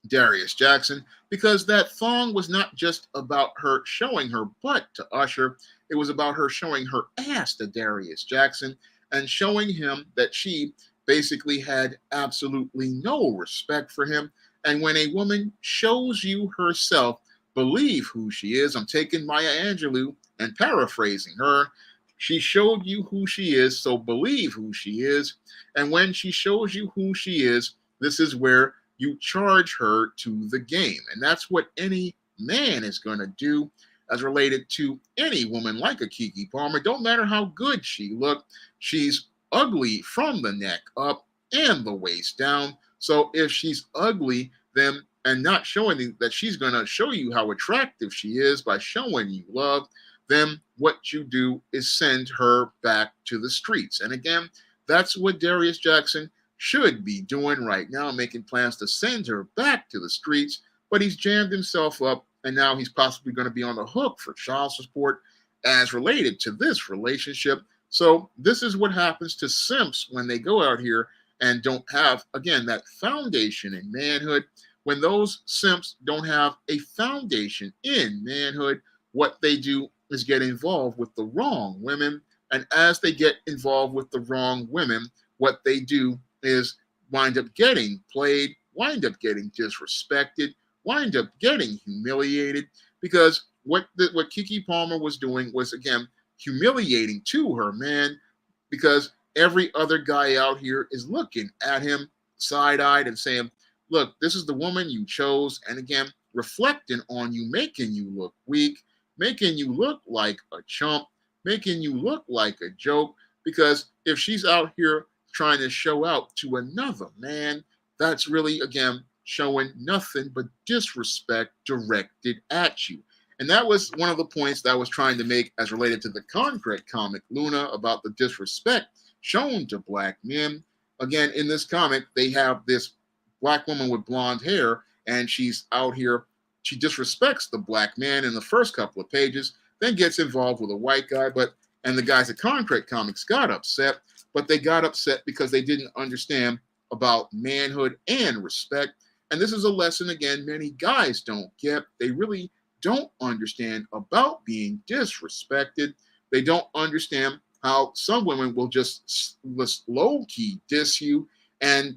Darius Jackson, because that thong was not just about her showing her butt to Usher, it was about her showing her ass to Darius Jackson and showing him that she basically had absolutely no respect for him. And when a woman shows you herself, believe who she is. I'm taking Maya Angelou and paraphrasing her. She showed you who she is, so believe who she is. And when she shows you who she is, this is where you charge her to the game. And that's what any man is going to do as related to any woman like a Keke Palmer. Don't matter how good she looked, she's ugly from the neck up and the waist down. So if she's ugly, then and not showing that she's going to show you how attractive she is by showing you love, then what you do is send her back to the streets. And again, that's what Darius Jackson should be doing right now, making plans to send her back to the streets. But he's jammed himself up, and now he's possibly going to be on the hook for child support as related to this relationship. So this is what happens to simps when they go out here and don't have, again, that foundation in manhood. When those simps don't have a foundation in manhood, what they do is get involved with the wrong women. And as they get involved with the wrong women, what they do is wind up getting played, wind up getting disrespected, wind up getting humiliated, because what Keke Palmer was doing was, again, humiliating to her man, because every other guy out here is looking at him side-eyed and saying, look, this is the woman you chose, and again, reflecting on you, making you look weak, making you look like a chump, making you look like a joke, because if she's out here trying to show out to another man, that's really, again, showing nothing but disrespect directed at you. And that was one of the points that I was trying to make as related to the concrete comic Luna about the disrespect shown to black men. Again, in this comic, they have this black woman with blonde hair, and she's out here. She disrespects the black man in the first couple of pages, then gets involved with a white guy. And the guys at Concrete Comics got upset, but they got upset because they didn't understand about manhood and respect. And this is a lesson, again, many guys don't get. They really don't understand about being disrespected. They don't understand how some women will just low-key diss you and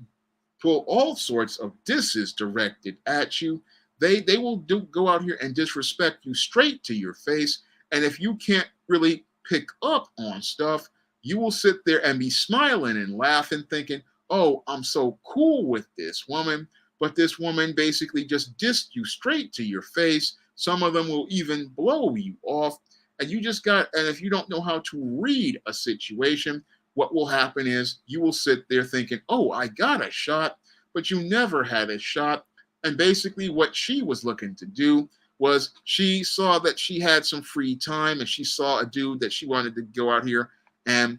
pull all sorts of disses directed at you. They will go out here and disrespect you straight to your face. And if you can't really pick up on stuff, you will sit there and be smiling and laughing, thinking, oh, I'm so cool with this woman. But this woman basically just dissed you straight to your face. Some of them will even blow you off. And if you don't know how to read a situation, what will happen is you will sit there thinking, oh, I got a shot, but you never had a shot. And basically what she was looking to do was she saw that she had some free time, and she saw a dude that she wanted to go out here and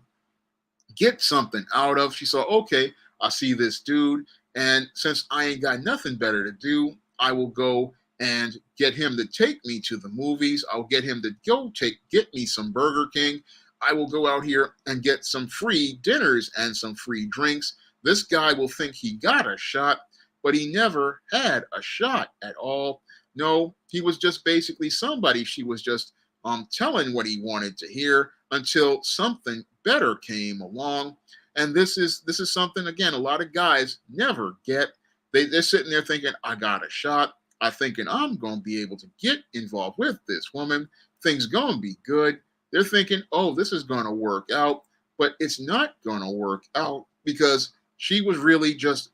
get something out of. She saw, okay, I see this dude, and since I ain't got nothing better to do, I will go and get him to take me to the movies. I'll get him to get me some Burger King. I will go out here and get some free dinners and some free drinks. This guy will think he got a shot, but he never had a shot at all. No, he was just basically somebody she was just telling what he wanted to hear until something better came along. And this is something, again, a lot of guys never get. They're sitting there thinking, I got a shot. I'm thinking I'm going to be able to get involved with this woman. Things going to be good. They're thinking, oh, this is going to work out. But it's not going to work out, because she was really just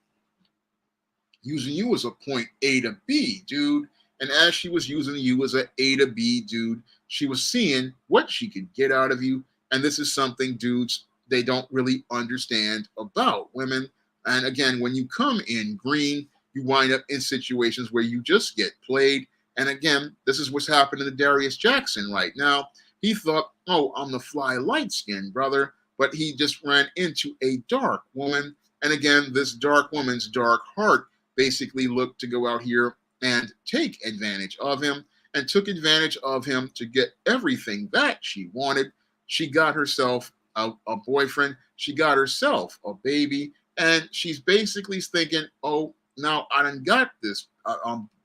using you as a point A to B, dude. And as she was using you as an A to B dude, she was seeing what she could get out of you. And this is something dudes, they don't really understand about women. And again, when you come in green, you wind up in situations where you just get played. And again, this is what's happening to Darius Jackson right now. He thought, oh, I'm the fly light-skinned brother. but he just ran into a dark woman. And again, this dark woman's dark heart basically looked to go out here and take advantage of him, and took advantage of him to get everything that she wanted. She got herself a boyfriend, she got herself a baby, and she's basically thinking, oh, now I done got this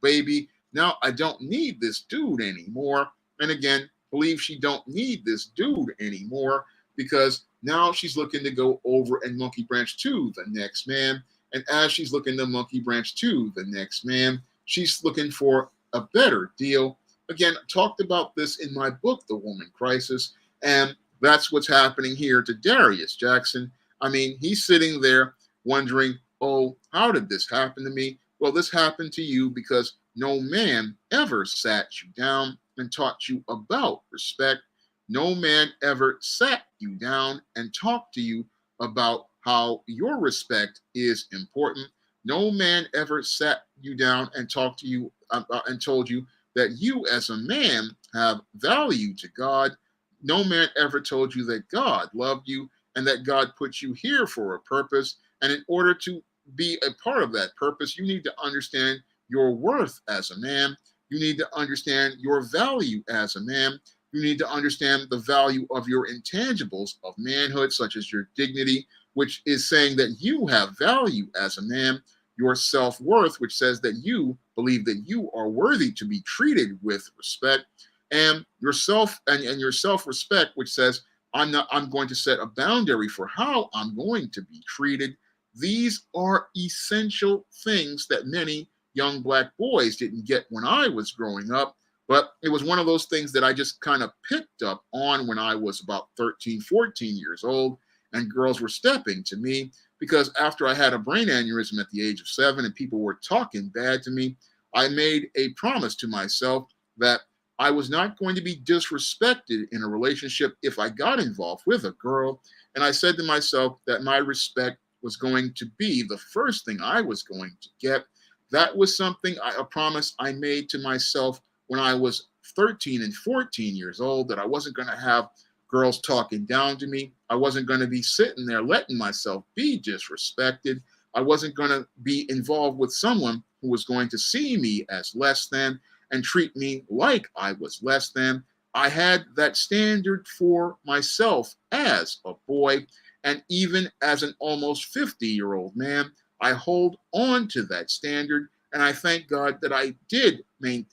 baby. Now I don't need this dude anymore. And again, believe she don't need this dude anymore, because now she's looking to go over and monkey branch to the next man. And as she's looking to monkey branch to the next man, she's looking for a better deal. Again, I talked about this in my book, The Woman Crisis, and that's what's happening here to Darius Jackson. I mean, he's sitting there wondering, oh, how did this happen to me? Well, this happened to you because no man ever sat you down and taught you about respect. No man ever sat you down and talked to you about how your respect is important. No man ever sat you down and talked to you and told you that you as a man have value to God. No man ever told you that God loved you and that God put you here for a purpose. And in order to be a part of that purpose, you need to understand your worth as a man. You need to understand your value as a man. You need to understand the value of your intangibles of manhood, such as your dignity, which is saying that you have value as a man, your self-worth, which says that you believe that you are worthy to be treated with respect, and yourself and your self-respect, which says I'm going to set a boundary for how I'm going to be treated. These are essential things that many young black boys didn't get when I was growing up, but it was one of those things that I just kind of picked up on when I was about 13, 14 years old, and girls were stepping to me because after I had a brain aneurysm at the age of 7 and people were talking bad to me, I made a promise to myself that I was not going to be disrespected in a relationship if I got involved with a girl. And I said to myself that my respect was going to be the first thing I was going to get. That was a promise I made to myself when I was 13 and 14 years old, that I wasn't going to have girls talking down to me. I wasn't going to be sitting there letting myself be disrespected. I wasn't going to be involved with someone who was going to see me as less than and treat me like I was less than. I had that standard for myself as a boy, and even as an almost 50-year-old man, I hold on to that standard, and I thank God that I did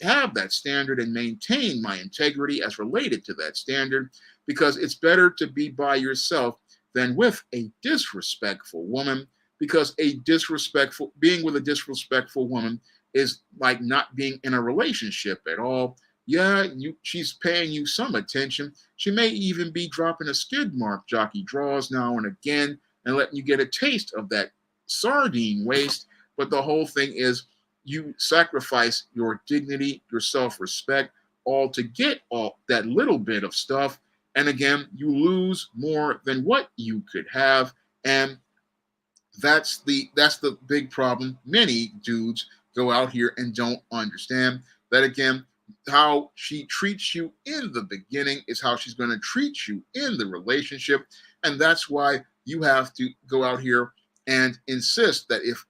have that standard and maintain my integrity as related to that standard, because it's better to be by yourself than with a disrespectful woman, because being with a disrespectful woman is like not being in a relationship at all. Yeah, she's paying you some attention. She may even be dropping a skid mark jockey draws now and again and letting you get a taste of that sardine waste. But the whole thing is you sacrifice your dignity, your self-respect, all to get all that little bit of stuff. And again, you lose more than what you could have. And that's the big problem. Many dudes go out here and don't understand that, again, how she treats you in the beginning is how she's going to treat you in the relationship. And that's why you have to go out here and insist that if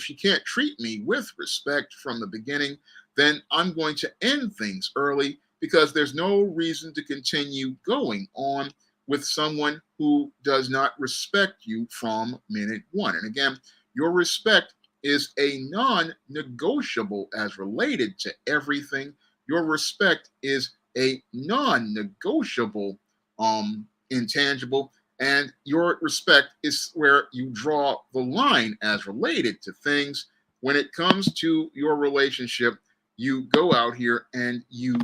she can't treat me with respect from the beginning, then I'm going to end things early, because there's no reason to continue going on with someone who does not respect you from minute one. And again, your respect is a non-negotiable as related to everything. Your respect is a non-negotiable intangible, and your respect is where you draw the line as related to things. When it comes to your relationship, you go out here and you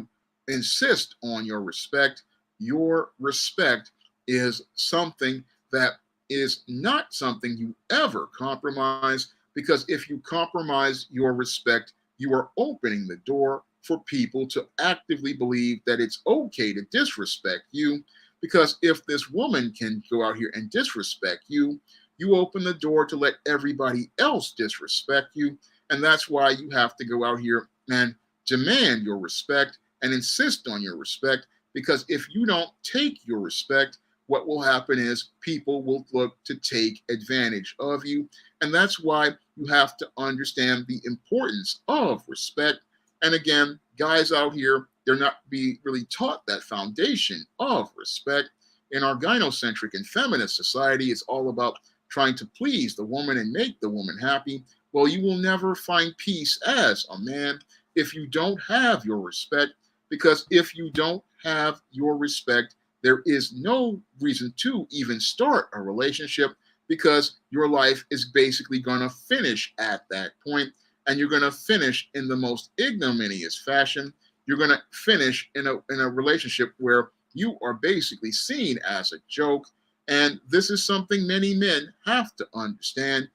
insist on your respect. Your respect is something that is not something you ever compromise, because if you compromise your respect, you are opening the door for people to actively believe that it's okay to disrespect you. Because if this woman can go out here and disrespect you, you open the door to let everybody else disrespect you. And that's why you have to go out here and demand your respect and insist on your respect. Because if you don't take your respect, what will happen is people will look to take advantage of you. And that's why you have to understand the importance of respect. And again, guys out here, they're not be really taught that foundation of respect. In our gynocentric and feminist society, it's all about trying to please the woman and make the woman happy. Well, you will never find peace as a man if you don't have your respect, because if you don't have your respect, there is no reason to even start a relationship, because your life is basically going to finish at that point, and you're going to finish in the most ignominious fashion. You're going to finish in a relationship where you are basically seen as a joke. And this is something many men have to understand.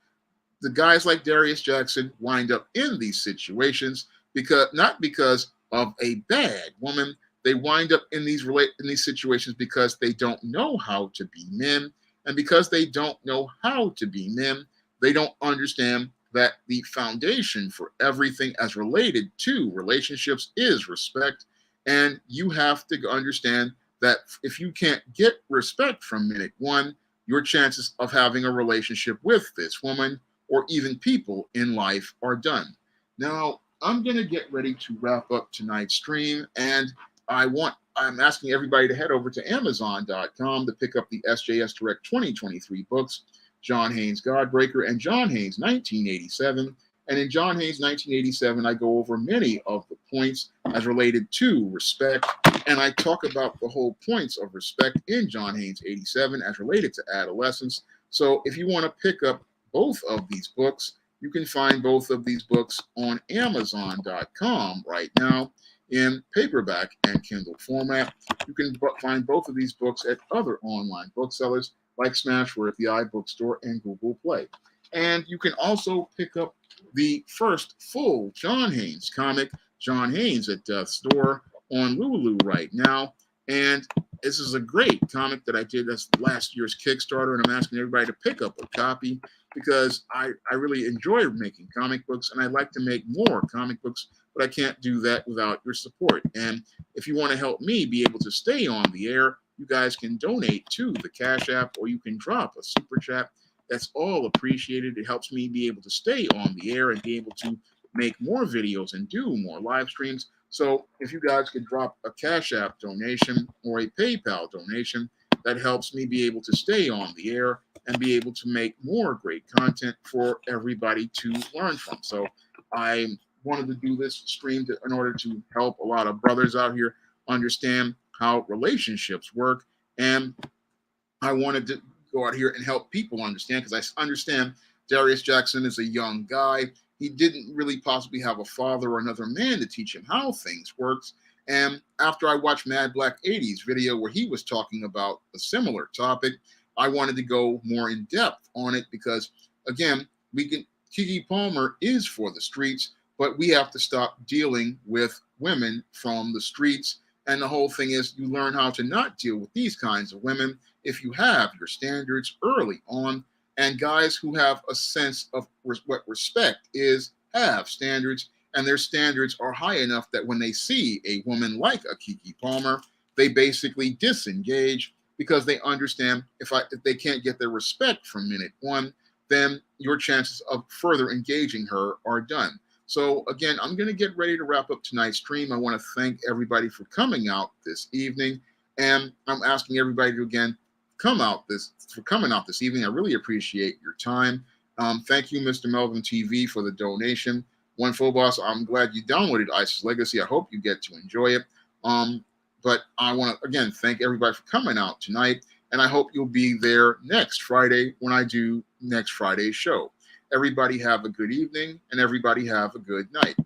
The guys like Darius Jackson wind up in these situations because not because of a bad woman. They wind up in these situations because they don't know how to be men. And because they don't know how to be men, they don't understand that the foundation for everything as related to relationships is respect. And you have to understand that if you can't get respect from minute one, your chances of having a relationship with this woman or even people in life are done. Now, I'm going to get ready to wrap up tonight's stream, and I'm asking everybody to head over to Amazon.com to pick up the SJS Direct 2023 books, John Haynes Godbreaker and John Haynes 1987. And in John Haynes 1987, I go over many of the points as related to respect, and I talk about the whole points of respect in John Haynes 87 as related to adolescence. So if you want to pick up both of these books, you can find both of these books on Amazon.com right now in paperback and Kindle format. You can find both of these books at other online booksellers like Smashworth, the iBookstore, and Google Play. And you can also pick up the first full John Haynes comic, John Haynes at Death's Door, on Lulu right now. And this is a great comic that I did. That's last year's Kickstarter, and I'm asking everybody to pick up a copy because I really enjoy making comic books, and I'd like to make more comic books, but I can't do that without your support. And if you want to help me be able to stay on the air, you guys can donate to the Cash App, or you can drop a super chat. That's all appreciated. It helps me be able to stay on the air and be able to make more videos and do more live streams. So if you guys could drop a Cash App donation or a PayPal donation, that helps me be able to stay on the air and be able to make more great content for everybody to learn from. So I wanted to do this stream in order to help a lot of brothers out here understand how relationships work. And I wanted to go out here and help people understand, because I understand Darius Jackson is a young guy. He didn't really possibly have a father or another man to teach him how things works. And after I watched Mad Black 80's video where he was talking about a similar topic, I wanted to go more in depth on it because, again, Keke Palmer is for the streets, but we have to stop dealing with women from the streets. And the whole thing is you learn how to not deal with these kinds of women if you have your standards early on. And guys who have a sense of what respect is have standards, and their standards are high enough that when they see a woman like a Keke Palmer, they basically disengage because they understand if they can't get their respect from minute one, then your chances of further engaging her are done. So again, I'm going to get ready to wrap up tonight's stream. I want to thank everybody for coming out this evening, and I'm asking everybody to again coming out this evening. I really appreciate your time. Thank you, Mr. Melvin TV, for the donation. One Full Boss, I'm glad you downloaded Isis Legacy. I hope you get to enjoy it. But I want to, again, thank everybody for coming out tonight, and I hope you'll be there next Friday when I do next Friday's show. Everybody have a good evening, and everybody have a good night.